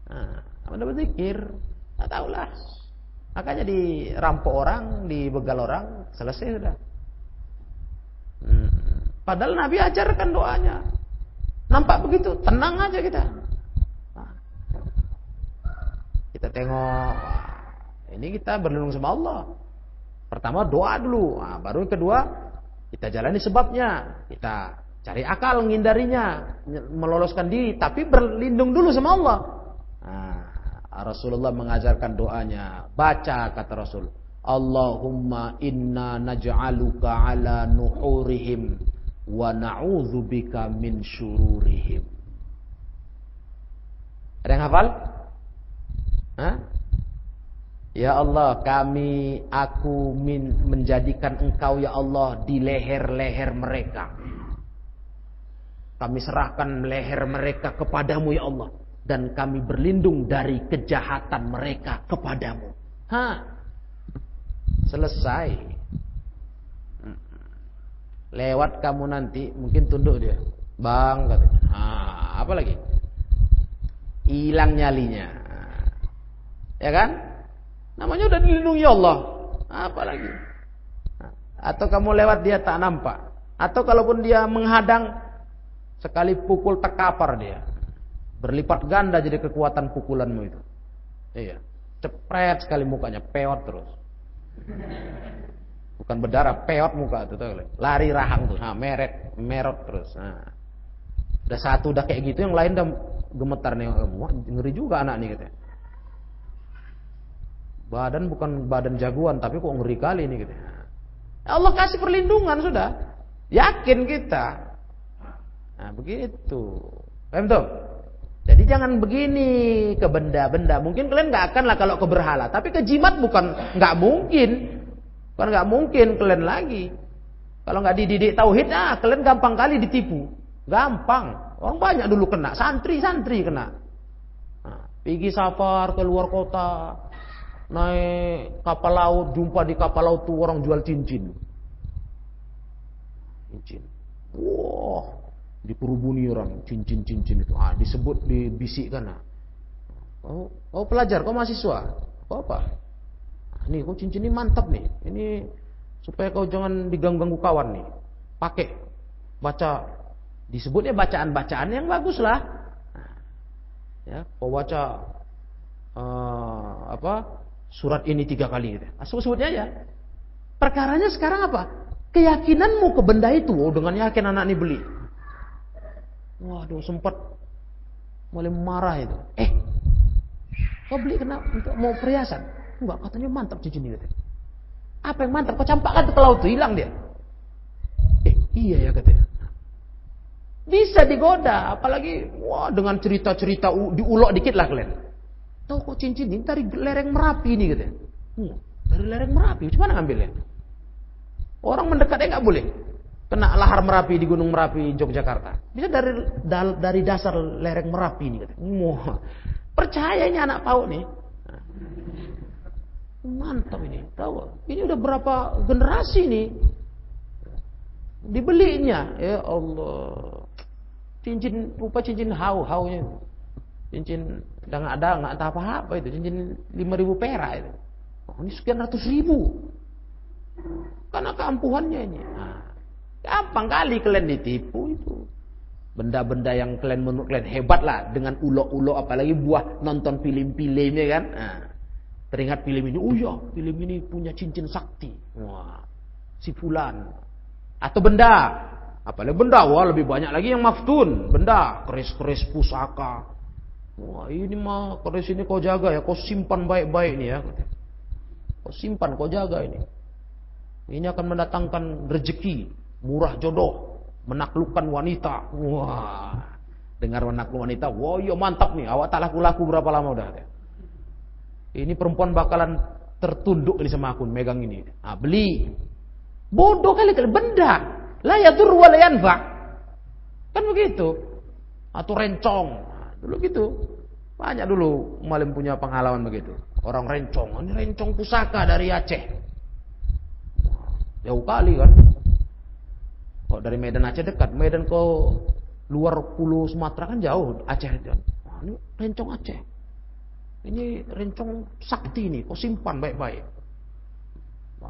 Nah, nggak pernah berzikir, nggak tahu lah. Makanya dirampok orang, dibegal orang, selesai sudah. Padahal Nabi ajarkan doanya. Nampak begitu, tenang aja kita. Nah, kita tengok, ini kita berlindung sama Allah. Pertama doa dulu, nah, baru yang kedua kita jalani sebabnya. Kita cari akal menghindarinya, meloloskan diri, tapi berlindung dulu sama Allah. Nah, Rasulullah mengajarkan doanya. Baca kata Rasul, Allahumma inna naj'aluka ala nuhurihim wa na'udzubika min syururihim. Ada yang hafal? Hah? Ya Allah, aku menjadikan Engkau ya Allah di leher-leher mereka. Kami serahkan leher mereka kepadamu ya Allah. Dan kami berlindung dari kejahatan mereka kepadamu. Selesai. Lewat kamu nanti, mungkin tunduk dia. Bang, katanya. Apa lagi? Hilang nyalinya. Ya kan? Namanya udah dilindungi Allah. Apa lagi? Atau kamu lewat dia tak nampak. Atau kalaupun dia menghadang, sekali pukul terkapar dia. Berlipat ganda jadi kekuatan pukulanmu itu. Iya. Cepret sekali mukanya, peot terus. Bukan berdarah, peot muka itu tuh. Lari rahang tuh. Nah, merot terus. Nah. Udah satu udah kayak gitu, yang lain udah gemetar nih. Wah, ngeri juga anak nih katanya. Badan bukan badan jagoan, tapi kok ngeri kali nih katanya. Allah kasih perlindungan sudah. Yakin kita. Nah, begitu. Paham tuh? Jadi jangan begini ke benda-benda. Mungkin kalian nggak akan lah kalau ke berhala. Tapi ke jimat bukan nggak mungkin. Bukan nggak mungkin kalian lagi. Kalau nggak dididik tauhid, kalian gampang kali ditipu. Gampang. Orang banyak dulu kena. Santri-santri kena. Nah, pergi safar ke luar kota. Naik kapal laut. Jumpa di kapal laut tuh orang jual cincin. Cincin. Wah. Diperubuni orang cincin-cincin itu. Disebut, dibisikkan. Kau pelajar, kau mahasiswa. Kau apa? Nih, kau cincin ini mantap nih. Ini supaya kau jangan diganggu kawan nih. Pakai. Baca. Disebutnya bacaan-bacaan yang bagus lah. Ya, kau baca surat ini 3 kali gitu. Sebutnya aja. Perkaranya sekarang apa? Keyakinanmu ke benda itu. Dengan yakin anak ini beli. Waduh, sempat mulai marah itu. Kau beli kenapa? Untuk mau perhiasan? Enggak, katanya mantap cincin ini. Apa yang mantap? Kau campakkan ke laut tuh, hilang dia. Iya ya katanya. Bisa digoda, apalagi dengan cerita-cerita diulok dikit lah kalian. Tahu kok cincin ini dari lereng Merapi ini katanya. Dari lereng Merapi, gimana ngambilnya? Orang mendekatnya nggak boleh. Kena lahar Merapi di Gunung Merapi, Yogyakarta. Bisa dari dasar lereng Merapi ini katanya. Percaya ini anak PAUD nih. Mantap ini. Tahu? Ini udah berapa generasi nih dibelinya. Ya Allah. Cincin hau-haunya. Cincin udah nggak tahu apa-apa itu. Cincin 5.000 perak itu. Ini sekian ratus ribu. Karena keampuhannya ini. Gampang kali kalian ditipu itu. Benda-benda yang kalian menurut kalian hebat lah. Dengan ulok-ulok apalagi buah nonton film-filmnya kan. Teringat film ini. Oh ya, film ini punya cincin sakti. Wah, si fulan. Atau benda. Apalagi benda. Wah, lebih banyak lagi yang maftun. Benda. Keris-keris pusaka. Wah, ini mah keris ini kau jaga ya. Kau simpan baik-baik nih ya. Kau simpan, kau jaga ini. Ini akan mendatangkan rezeki. Murah jodoh, menaklukkan wanita. Wah, dengar menakluk wanita, wah iya mantap nih. Awak tak laku-laku berapa lama udah? Ini perempuan bakalan tertunduk ini sama aku, megang ini. Beli. Bodoh kali benda. La yadur wa la yanfa. Kan begitu. Atau rencong. Dulu gitu. Banyak dulu malam punya pengalaman begitu. Orang rencong, ini rencong pusaka dari Aceh. Jauh kali kan. Kok dari Medan Aceh dekat, Medan ke luar pulau Sumatera kan jauh, Aceh itu. Ini rencong Aceh. Ini rencong sakti nih, kau simpan baik-baik.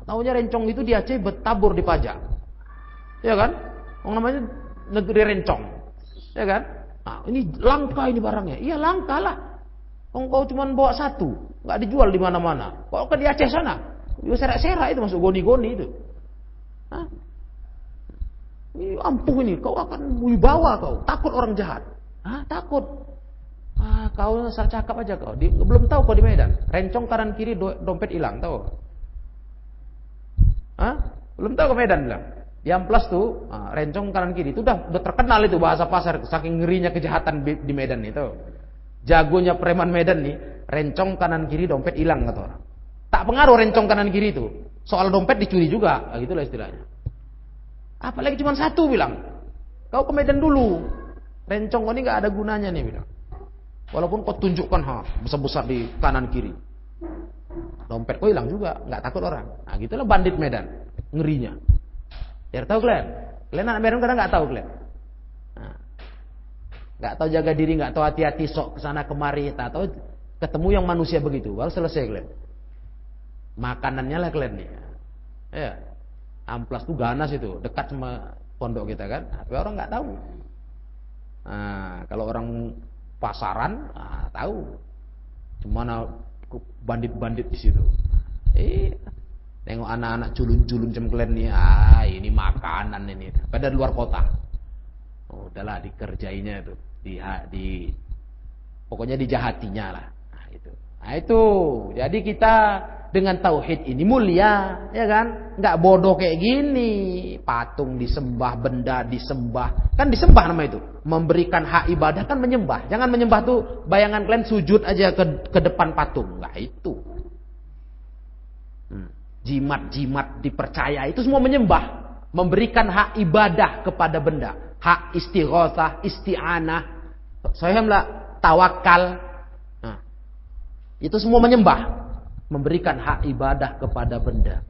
Taunya rencong itu di Aceh bertabur di pajak. Ya kan? Orang namanya negeri rencong. Ya kan? Ini langka ini barangnya. Iya langka lah. Kau cuma bawa satu, nggak dijual di mana-mana. Kalau ke di Aceh sana, dia serak-serak itu masuk goni-goni itu. Ini ampuh ini, kau akan wibawa kau. Takut orang jahat. Takut. Kau asal cakap aja kau. Belum tahu kau di Medan. Rencong kanan kiri dompet hilang, tahu? Belum tahu ke Medan bilang. Di Amplas tuh, rencong kanan kiri itu udah terkenal itu bahasa pasar. Saking ngerinya kejahatan di Medan itu. Jagonya preman Medan nih, rencong kanan kiri dompet hilang kata orang. Tak pengaruh rencong kanan kiri itu. Soal dompet dicuri juga, gitulah istilahnya. Apalagi cuma satu bilang. Kau ke Medan dulu. Rencong kau ini gak ada gunanya nih bilang. Walaupun kau tunjukkan besar-besar di kanan kiri. Dompet kau hilang juga, gak takut orang. Gitulah bandit Medan. Ngerinya. Biar tahu kalian. Kalian anak Medan kadang gak tahu kalian. Gak tahu jaga diri, gak tahu hati-hati sok kesana kemari. Tak tahu ketemu yang manusia begitu. Baru selesai kalian. Makanannya lah kalian nih. Ya. Amplas tuh ganas itu, dekat sama pondok kita kan. Tapi orang nggak tahu. Kalau orang pasaran, tahu. Cuma bandit-bandit di situ. Tengok anak-anak culun-culun macam kalian nih. Ini makanan ini. Pada luar kota. Udahlah dikerjainya itu. Pokoknya dijahatinya lah. Itu. Jadi kita dengan tauhid ini mulia, ya kan? Nggak bodoh kayak gini. Patung disembah, benda disembah. Kan disembah nama itu. Memberikan hak ibadah kan menyembah. Jangan menyembah tuh bayangan kalian sujud aja ke depan patung. Nggak itu. Jimat-jimat dipercaya itu semua menyembah. Memberikan hak ibadah kepada benda. Hak istighatsah, isti'anah. Saya tawakal. Nah, itu semua menyembah. Memberikan hak ibadah kepada benda.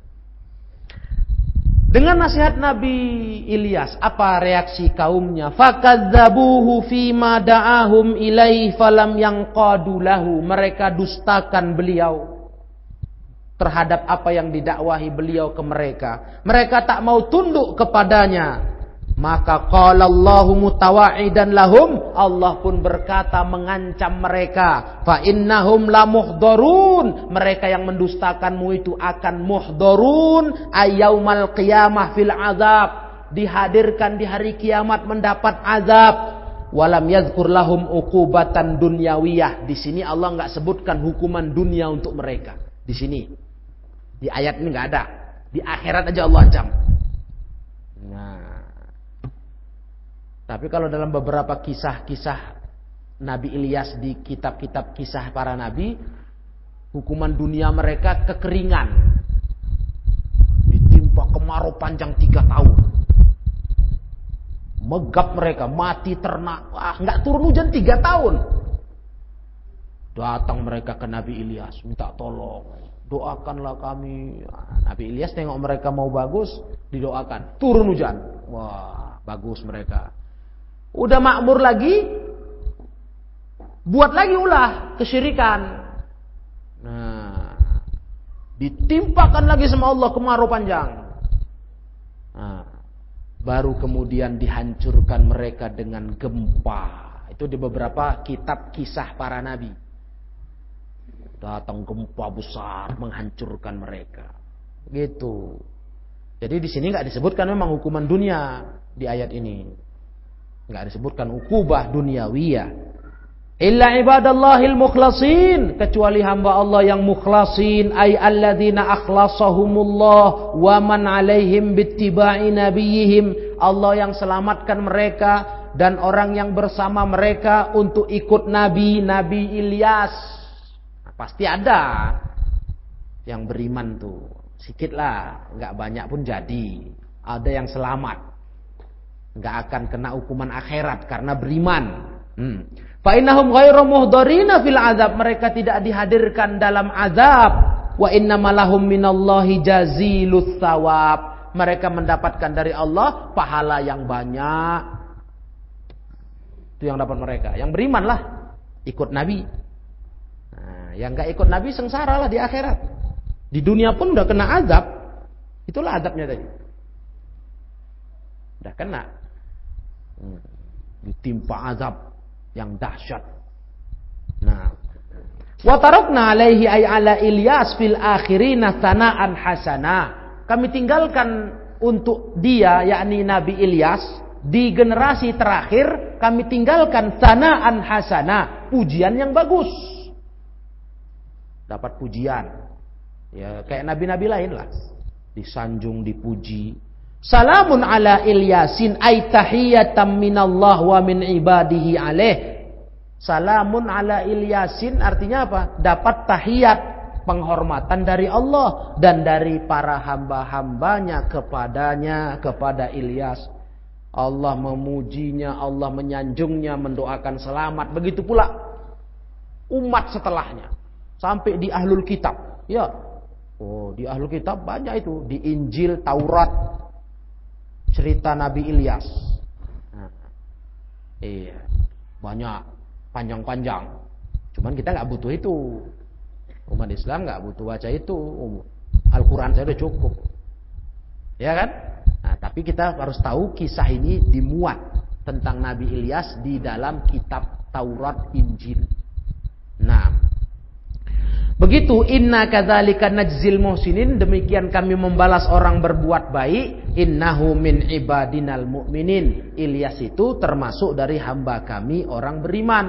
Dengan nasihat Nabi Ilyas, apa reaksi kaumnya? Fakadzabuhu fima da'ahum ilaihi falam yanqadu lahu. Mereka dustakan beliau terhadap apa yang didakwahi beliau ke mereka. Mereka tak mau tunduk kepadanya. Maka qala Allahu mutawa'idan lahum, Allah pun berkata mengancam mereka, fa innahum la muhdharun, mereka yang mendustakanmu itu akan muhdharun ayyaumal qiyamah fil azab, dihadirkan di hari kiamat mendapat azab. Walam yadhkur lahum uqubatan dunyawiyah. Di sini Allah enggak sebutkan hukuman dunia untuk mereka. Di sini. Di ayat ini enggak ada. Di akhirat aja Allah ancam. Nah, tapi kalau dalam beberapa kisah-kisah Nabi Ilyas di kitab-kitab kisah para nabi, hukuman dunia mereka kekeringan. Ditimpa kemarau panjang 3 tahun. Megap mereka, mati ternak. Nggak turun hujan 3 tahun. Datang mereka ke Nabi Ilyas, minta tolong. Doakanlah kami. Nabi Ilyas tengok mereka mau bagus, didoakan. Turun hujan. Wah, bagus mereka. Udah makmur lagi, buat lagi ulah kesyirikan. Nah, ditimpakan lagi sama Allah kemarau panjang. Nah, baru kemudian dihancurkan mereka dengan gempa. Itu di beberapa kitab kisah para nabi. Datang gempa besar menghancurkan mereka. Gitu. Jadi di sini nggak disebutkan memang hukuman dunia di ayat ini. Enggak disebutkan ukubah dunyawiyah. Illa ibadallahil mukhlasin, kecuali hamba Allah yang mukhlasin, ay alladzina akhlasahumullah wa man alaihim bittiba'i nabiyihim. Allah yang selamatkan mereka dan orang yang bersama mereka untuk ikut Nabi Ilyas. Nah, pasti ada yang beriman tuh. Sikit lah, enggak banyak pun jadi. Ada yang selamat. Nggak akan kena hukuman akhirat karena beriman. Fa innahum ghairu muhdharina fil azab, mereka tidak dihadirkan dalam azab. Wa innamalahum minallahi jazilus tsawab, mereka mendapatkan dari Allah pahala yang banyak. Itu yang dapat mereka yang beriman lah, ikut Nabi. Nah, yang nggak ikut Nabi sengsara lah di akhirat. Di dunia pun udah kena azab. Itulah azabnya tadi. Udah kena. Ditimpa azab yang dahsyat. Nah, wa tarakna alaihi ay ala Ilyas fil akhirina sanaan hasana. Kami tinggalkan untuk dia, yakni Nabi Ilyas, di generasi terakhir kami tinggalkan sanaan hasana, pujian yang bagus. Dapat pujian. Ya, kayak nabi-nabi lain lah. Disanjung, dipuji. Salamun ala Ilyasin ay tahiyatan minallah wa min ibadihi alaih. Salamun ala Ilyasin artinya apa? Dapat tahiyat, penghormatan dari Allah dan dari para hamba-hambanya kepadanya, kepada Ilyas. Allah memujinya, Allah menyanjungnya, mendoakan selamat. Begitu pula umat setelahnya. Sampai di Ahlul Kitab. Ya. Oh, di Ahlul Kitab banyak itu. Di Injil, Taurat. Cerita Nabi Ilyas. Nah, iya, banyak, panjang-panjang. Cuman kita nggak butuh itu. Umat Islam nggak butuh baca itu. Al-Quran saya udah cukup. Ya kan? Nah, tapi kita harus tahu kisah ini dimuat tentang Nabi Ilyas di dalam kitab Taurat, Injil. Nah, begitu, inna kadzalika najzil muhsinin, demikian kami membalas orang berbuat baik. Innahu min ibadinal mu'minin, Ilyas itu termasuk dari hamba kami orang beriman.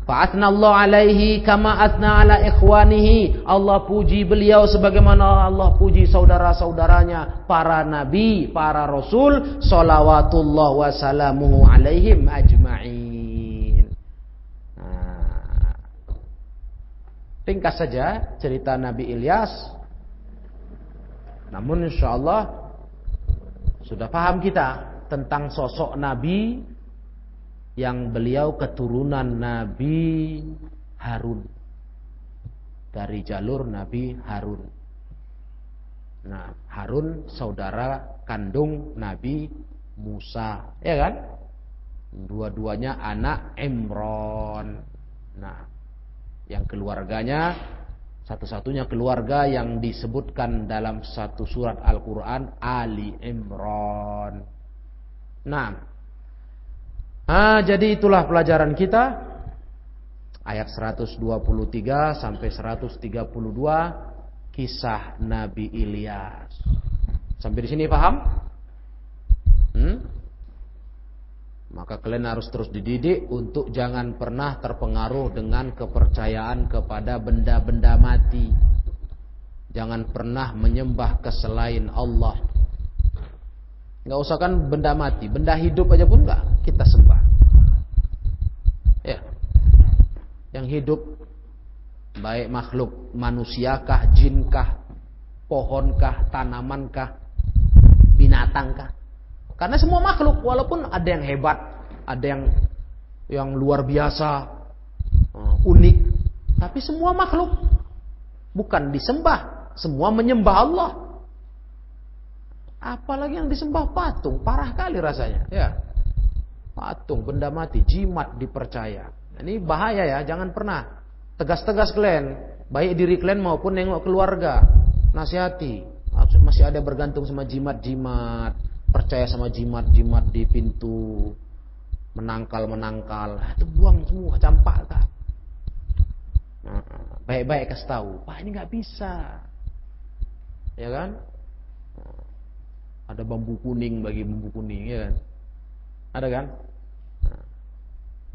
Fa'athnallahu alaihi kama athna ala ikhwanihi. Allah puji beliau sebagaimana Allah puji saudara-saudaranya, para nabi, para rasul, shalawatullah wa salamuhu alaihim ajma'in. Ringkas saja cerita Nabi Ilyas. Namun insyaallah sudah paham kita tentang sosok Nabi yang beliau keturunan Nabi Harun, dari jalur Nabi Harun. Nah, Harun saudara kandung Nabi Musa, ya kan? Dua-duanya anak Imran. Nah, yang keluarganya satu-satunya keluarga yang disebutkan dalam satu surat Al-Quran, Ali Imran. Jadi itulah pelajaran kita, ayat 123 sampai 132 kisah Nabi Ilyas. Sampai di sini paham? Maka kalian harus terus dididik untuk jangan pernah terpengaruh dengan kepercayaan kepada benda-benda mati. Jangan pernah menyembah keselain Allah. Nggak usah kan benda mati, benda hidup aja pun nggak kita sembah. Ya, yang hidup baik makhluk manusiakah, jinkah, pohonkah, tanamankah, binatangkah? Karena semua makhluk, walaupun ada yang hebat, ada yang luar biasa, unik, tapi semua makhluk bukan disembah, semua menyembah Allah. Apalagi yang disembah patung, parah kali rasanya. Ya, patung, benda mati, jimat dipercaya. Ini bahaya ya, jangan pernah. Tegas-tegas kalian, baik diri kalian maupun nengok keluarga. Nasihati, masih ada bergantung sama jimat-jimat, percaya sama jimat-jimat di pintu, menangkal. Itu buang semua, campakkan. Baik-baik kasih tahu, Pak ini nggak bisa, ya kan? Ada bambu kuning bagi bambu kuning, ya kan? Ada kan?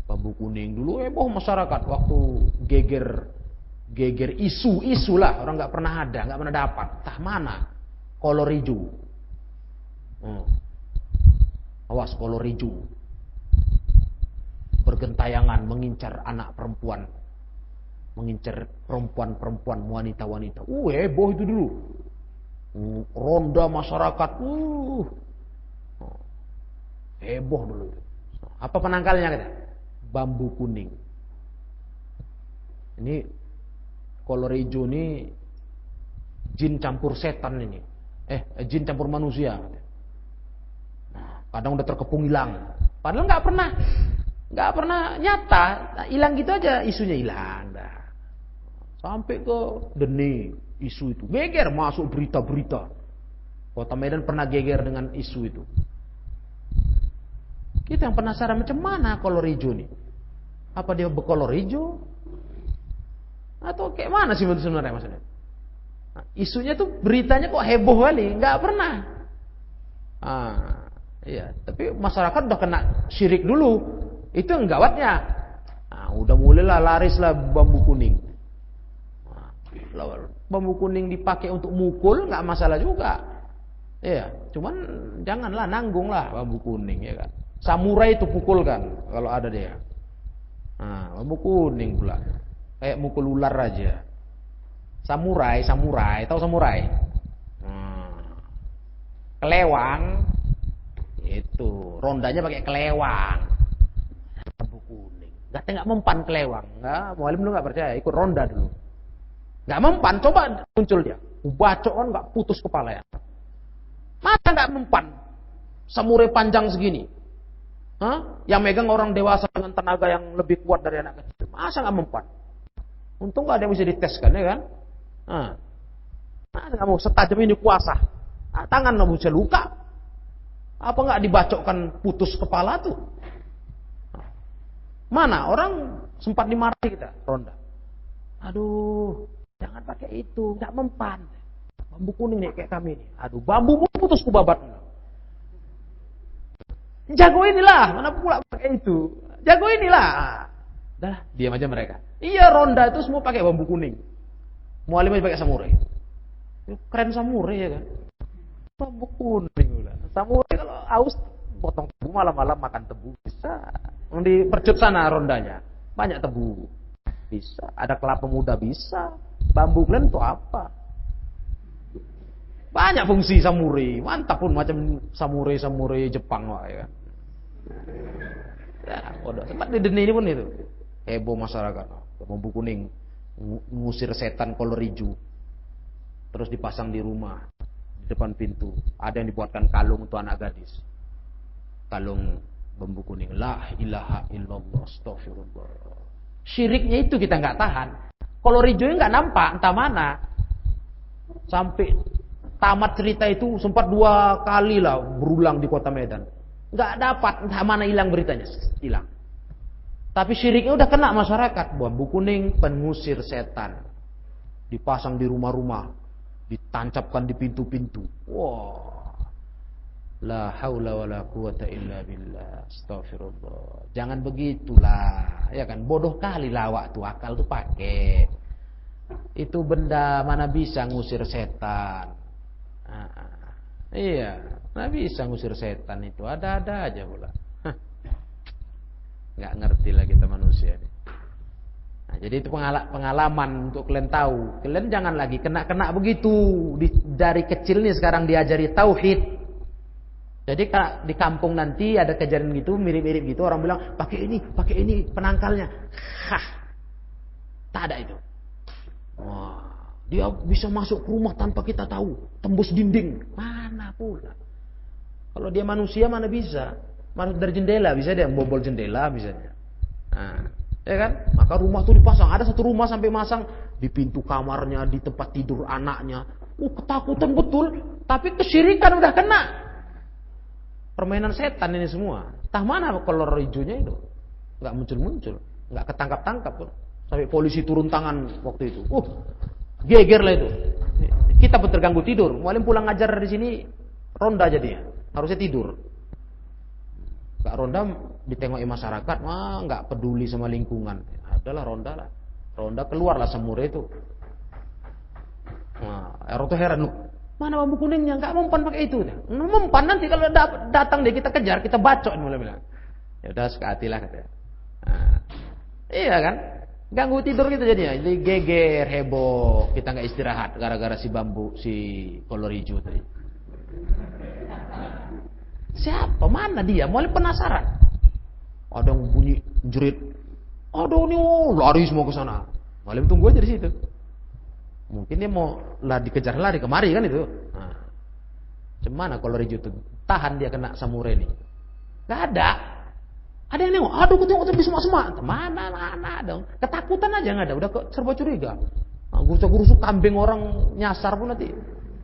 Bambu kuning dulu heboh masyarakat waktu geger isu lah, orang nggak pernah ada, nggak pernah dapat. Tah mana? Kolor hijau. Awas kolor hijau. Bergentayangan mengincar anak perempuan, mengincar perempuan, wanita. Heboh itu dulu. Ronda masyarakat, heboh dulu. Apa penangkalnya kita? Bambu kuning. Ini kolor hijau ini jin campur setan ini. Jin campur manusia. Nah, kadang udah terkepung hilang. Padahal nggak pernah nyata. Hilang gitu aja, isunya hilang dah. Sampai ke Deni isu itu. Geger masuk berita-berita. Kota Medan pernah geger dengan isu itu. Kita yang penasaran macam mana kolor hijau nih? Apa dia berkolor hijau? Atau kayak mana sih sebenarnya maksudnya? Nah, isunya tuh beritanya kok heboh kali, nggak pernah. Iya, tapi masyarakat udah kena syirik dulu. Itu yang gawatnya. Udah mulailah larislah bambu kuning. Bambu kuning dipakai untuk mukul nggak masalah juga. Iya, cuman janganlah nanggunglah bambu kuning, ya kan. Samurai itu pukulkan kalau ada dia. Bambu kuning pula. Kayak mukul ular aja. Samurai, tahu samurai? Kelewang itu, rondanya pakai kelewang. Bambu kuning. Nggak mempan kelewang. Mualim dulu nggak percaya, ikut ronda dulu. Nggak mempan, coba muncul dia. Bacokan nggak putus kepala ya. Masa nggak mempan? Samurai panjang segini. Yang megang orang dewasa dengan tenaga yang lebih kuat dari anak kecil. Masa nggak mempan? Untung nggak ada yang bisa diteskan, ya kan? Masa nggak mau setajam ini kuasa? Tangan nggak bisa luka. Apa nggak dibacokkan putus kepala tuh? Mana orang sempat dimarahi kita ronda. Aduh, jangan pakai itu, nggak mempan. Bambu kuning nih kayak kami nih. Aduh, bambu putus kubabat. Jago inilah, mana pula pakai itu. Jago inilah. Dah, diam aja mereka. Iya, ronda itu semua pakai bambu kuning. Mualim aja pakai samurai. Keren samurai ya kan. Bambu kuning udah. Samurai kalau aus potong tebu malam-malam makan tebu bisa. Di percut sana rondanya banyak tebu. Bisa. Ada kelapa muda bisa. Bambu klen itu apa? Banyak fungsi samurai. Mantap pun macam samurai Jepang lah ya kan. Ya, udah sempat di Deni ini pun itu. Heboh masyarakat. Bambu kuning ngusir setan kolor hijau. Terus dipasang di rumah, di depan pintu. Ada yang dibuatkan kalung untuk anak gadis. Kalung bambu kuning. La ilaha illallah, astagfirullah. Syiriknya itu kita nggak tahan. Kolor hijaunya nggak nampak, entah mana. Sampai tamat cerita itu sempat 2 kali lah berulang di kota Medan. Nggak dapat, entah mana hilang beritanya, hilang. Tapi syiriknya udah kena masyarakat. Bambu kuning pengusir setan. Dipasang di rumah-rumah. Ditancapkan di pintu-pintu. Wah. La haula wala quwata illa billah. Astagfirullah. Jangan begitulah. Ya kan, bodoh kali lawak tuh, akal tuh pakai. Itu benda mana bisa ngusir setan. Iya, mana bisa ngusir setan itu. Ada-ada aja pula. Nggak ngerti lah kita manusia ini. Nah, jadi itu pengalaman untuk kalian tahu. Kalian jangan lagi kena begitu. Dari kecil nih sekarang diajari tauhid. Jadi di kampung nanti ada kejadian gitu, mirip-mirip gitu, orang bilang pakai ini penangkalnya. Hah, tak ada itu. Wah, dia bisa masuk ke rumah tanpa kita tahu, tembus dinding. Mana pula? Kalau dia manusia mana bisa? Masuk dari jendela bisa dia bobol jendela bisa dia. Nah, ya kan? Maka rumah tuh dipasang. Ada satu rumah sampai masang di pintu kamarnya, di tempat tidur anaknya. Ketakutan betul. Tapi kesyirikan udah kena. Permainan setan ini semua. Tah mana kolor hijaunya itu? Nggak muncul-muncul, nggak ketangkap-tangkap pun. Sampai polisi turun tangan waktu itu. Geger lah itu. Kita pun terganggu tidur. Mualim pulang ngajar di sini ronda jadi. Harusnya tidur. Gak ronda ditengoki masyarakat, nggak peduli sama lingkungan. Adalah ronda lah. Ronda keluarlah samurai itu. Orang tuh heran, mana bambu kuningnya? Nggak mempan pakai itu. Mempan nanti kalau datang dia kita kejar, kita bacok mulai bilang. Ya udah sekatilah katanya. Iya kan? Ganggu tidur gitu jadinya. Jadi geger, heboh, kita nggak istirahat gara-gara si kolor hijau tadi. Siapa? Mana dia? Mulai penasaran. Ada yang bunyi jerit. Aduh nih, lari semua ke sana. Mulai tunggu aja di situ. Mungkin dia mau dikejar lari kemari kan itu. Nah, cemana kalau hijau itu tahan dia kena samurai ini? Gak ada. Ada yang nengok. Aduh, aku tengok di semak-semak. Mana dong? Ketakutan aja nggak ada. Udah serba curiga. Gurusuk kambing orang nyasar pun nanti.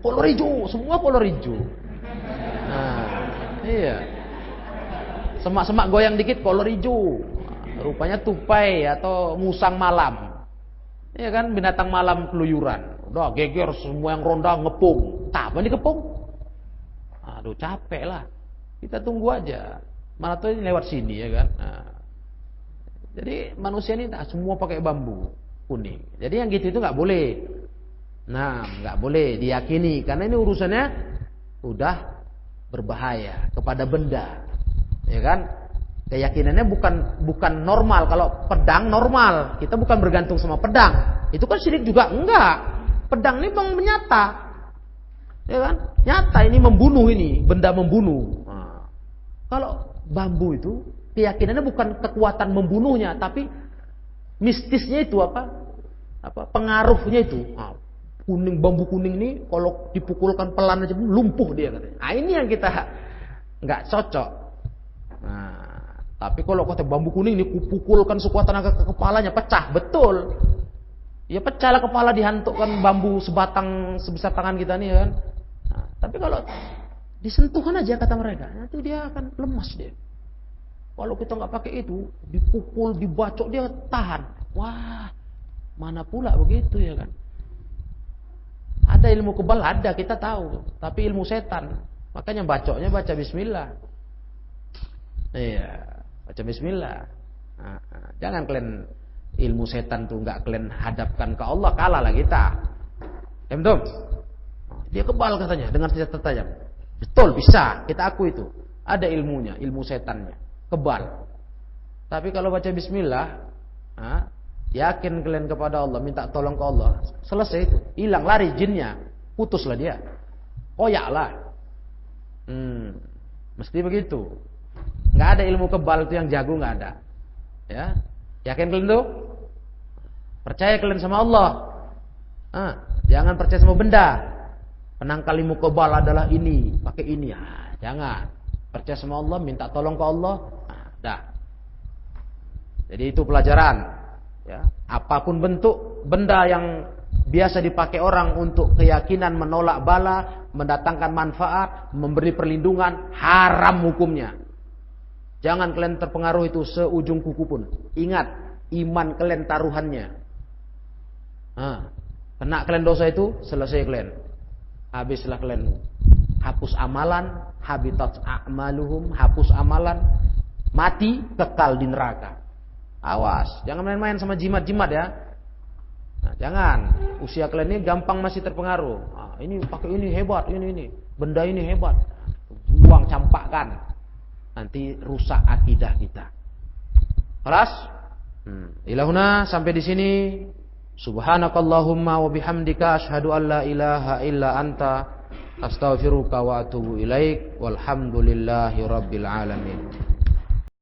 Kolor hijau, semua kolor hijau. Nah. Iya. Semak-semak goyang dikit kolor hijau. Rupanya tupai atau musang malam. Iya kan, binatang malam keluyuran. Udah geger semua yang ronda ngepung. Tak apa dikepung? Aduh capek lah. Kita tunggu aja. Mana tuh ini lewat sini ya kan. Nah, jadi manusia ini semua pakai bambu kuning. Jadi yang gitu itu nggak boleh. Nah, nggak boleh diyakini karena ini urusannya udah berbahaya kepada benda, ya kan? Keyakinannya bukan normal. Kalau pedang normal, kita bukan bergantung sama pedang. Itu kan syirik juga enggak. Pedang ini bang nyata, ya kan? Nyata ini membunuh ini, benda membunuh. Nah, kalau bambu itu keyakinannya bukan kekuatan membunuhnya, tapi mistisnya itu apa? Pengaruhnya itu. Nah, bambu kuning ini kalau dipukulkan pelan aja lumpuh dia katanya. Nah, ini yang kita nggak cocok. Nah, tapi kalau kata bambu kuning ini kupukulkan sekuat tenaga ke kepalanya pecah, betul. Ya pecahlah kepala dihantukkan bambu sebesar tangan kita nih kan. Nah, tapi kalau disentuhan aja kata mereka, nanti dia akan lemas dia. Kalau kita nggak pakai itu, dipukul, dibacok dia tahan. Wah, mana pula begitu ya kan? Ada ilmu kebal ada kita tahu, tapi ilmu setan. Makanya bacoknya baca bismillah. Iya, baca bismillah. Jangan kalian ilmu setan tuh nggak kalian hadapkan ke Allah, kalah lah kita. Betul? Dia kebal katanya dengan senjata tajam. Betul, bisa, kita akui itu. Ada ilmunya, ilmu setannya, kebal. Tapi kalau baca bismillah, yakin kalian kepada Allah, minta tolong ke Allah, selesai itu. Hilang, lari jinnya, putuslah dia. Koyaklah. Mesti begitu. Nggak ada ilmu kebal itu yang jago, nggak ada. Ya, yakin kalian tuh? Percaya kalian sama Allah. Jangan percaya sama benda. Penangkal ilmu kebal adalah ini, pakai ini. Jangan. Percaya sama Allah, minta tolong ke Allah. Dah. Jadi itu pelajaran. Ya, apapun bentuk benda yang biasa dipakai orang untuk keyakinan, menolak bala, mendatangkan manfaat, memberi perlindungan, haram hukumnya. Jangan kalian terpengaruh itu seujung kuku pun. Ingat, iman kalian taruhannya. Kena kalian dosa itu, selesai kalian. Habislah kalian. Hapus amalan, habitat a'maluhum, hapus amalan, mati, kekal di neraka. Awas, jangan main-main sama jimat-jimat ya. Jangan. Usia kalian ini gampang masih terpengaruh. Ini pakai ini hebat, ini. Benda ini hebat. Buang, campakkan. Nanti rusak akidah kita. Kelas? Ilahuna sampai di sini. Subhanakallahumma wa bihamdika asyhadu an la ilaha illa anta astaghfiruka wa atubu ilaik. Walhamdulillahi rabbil alamin.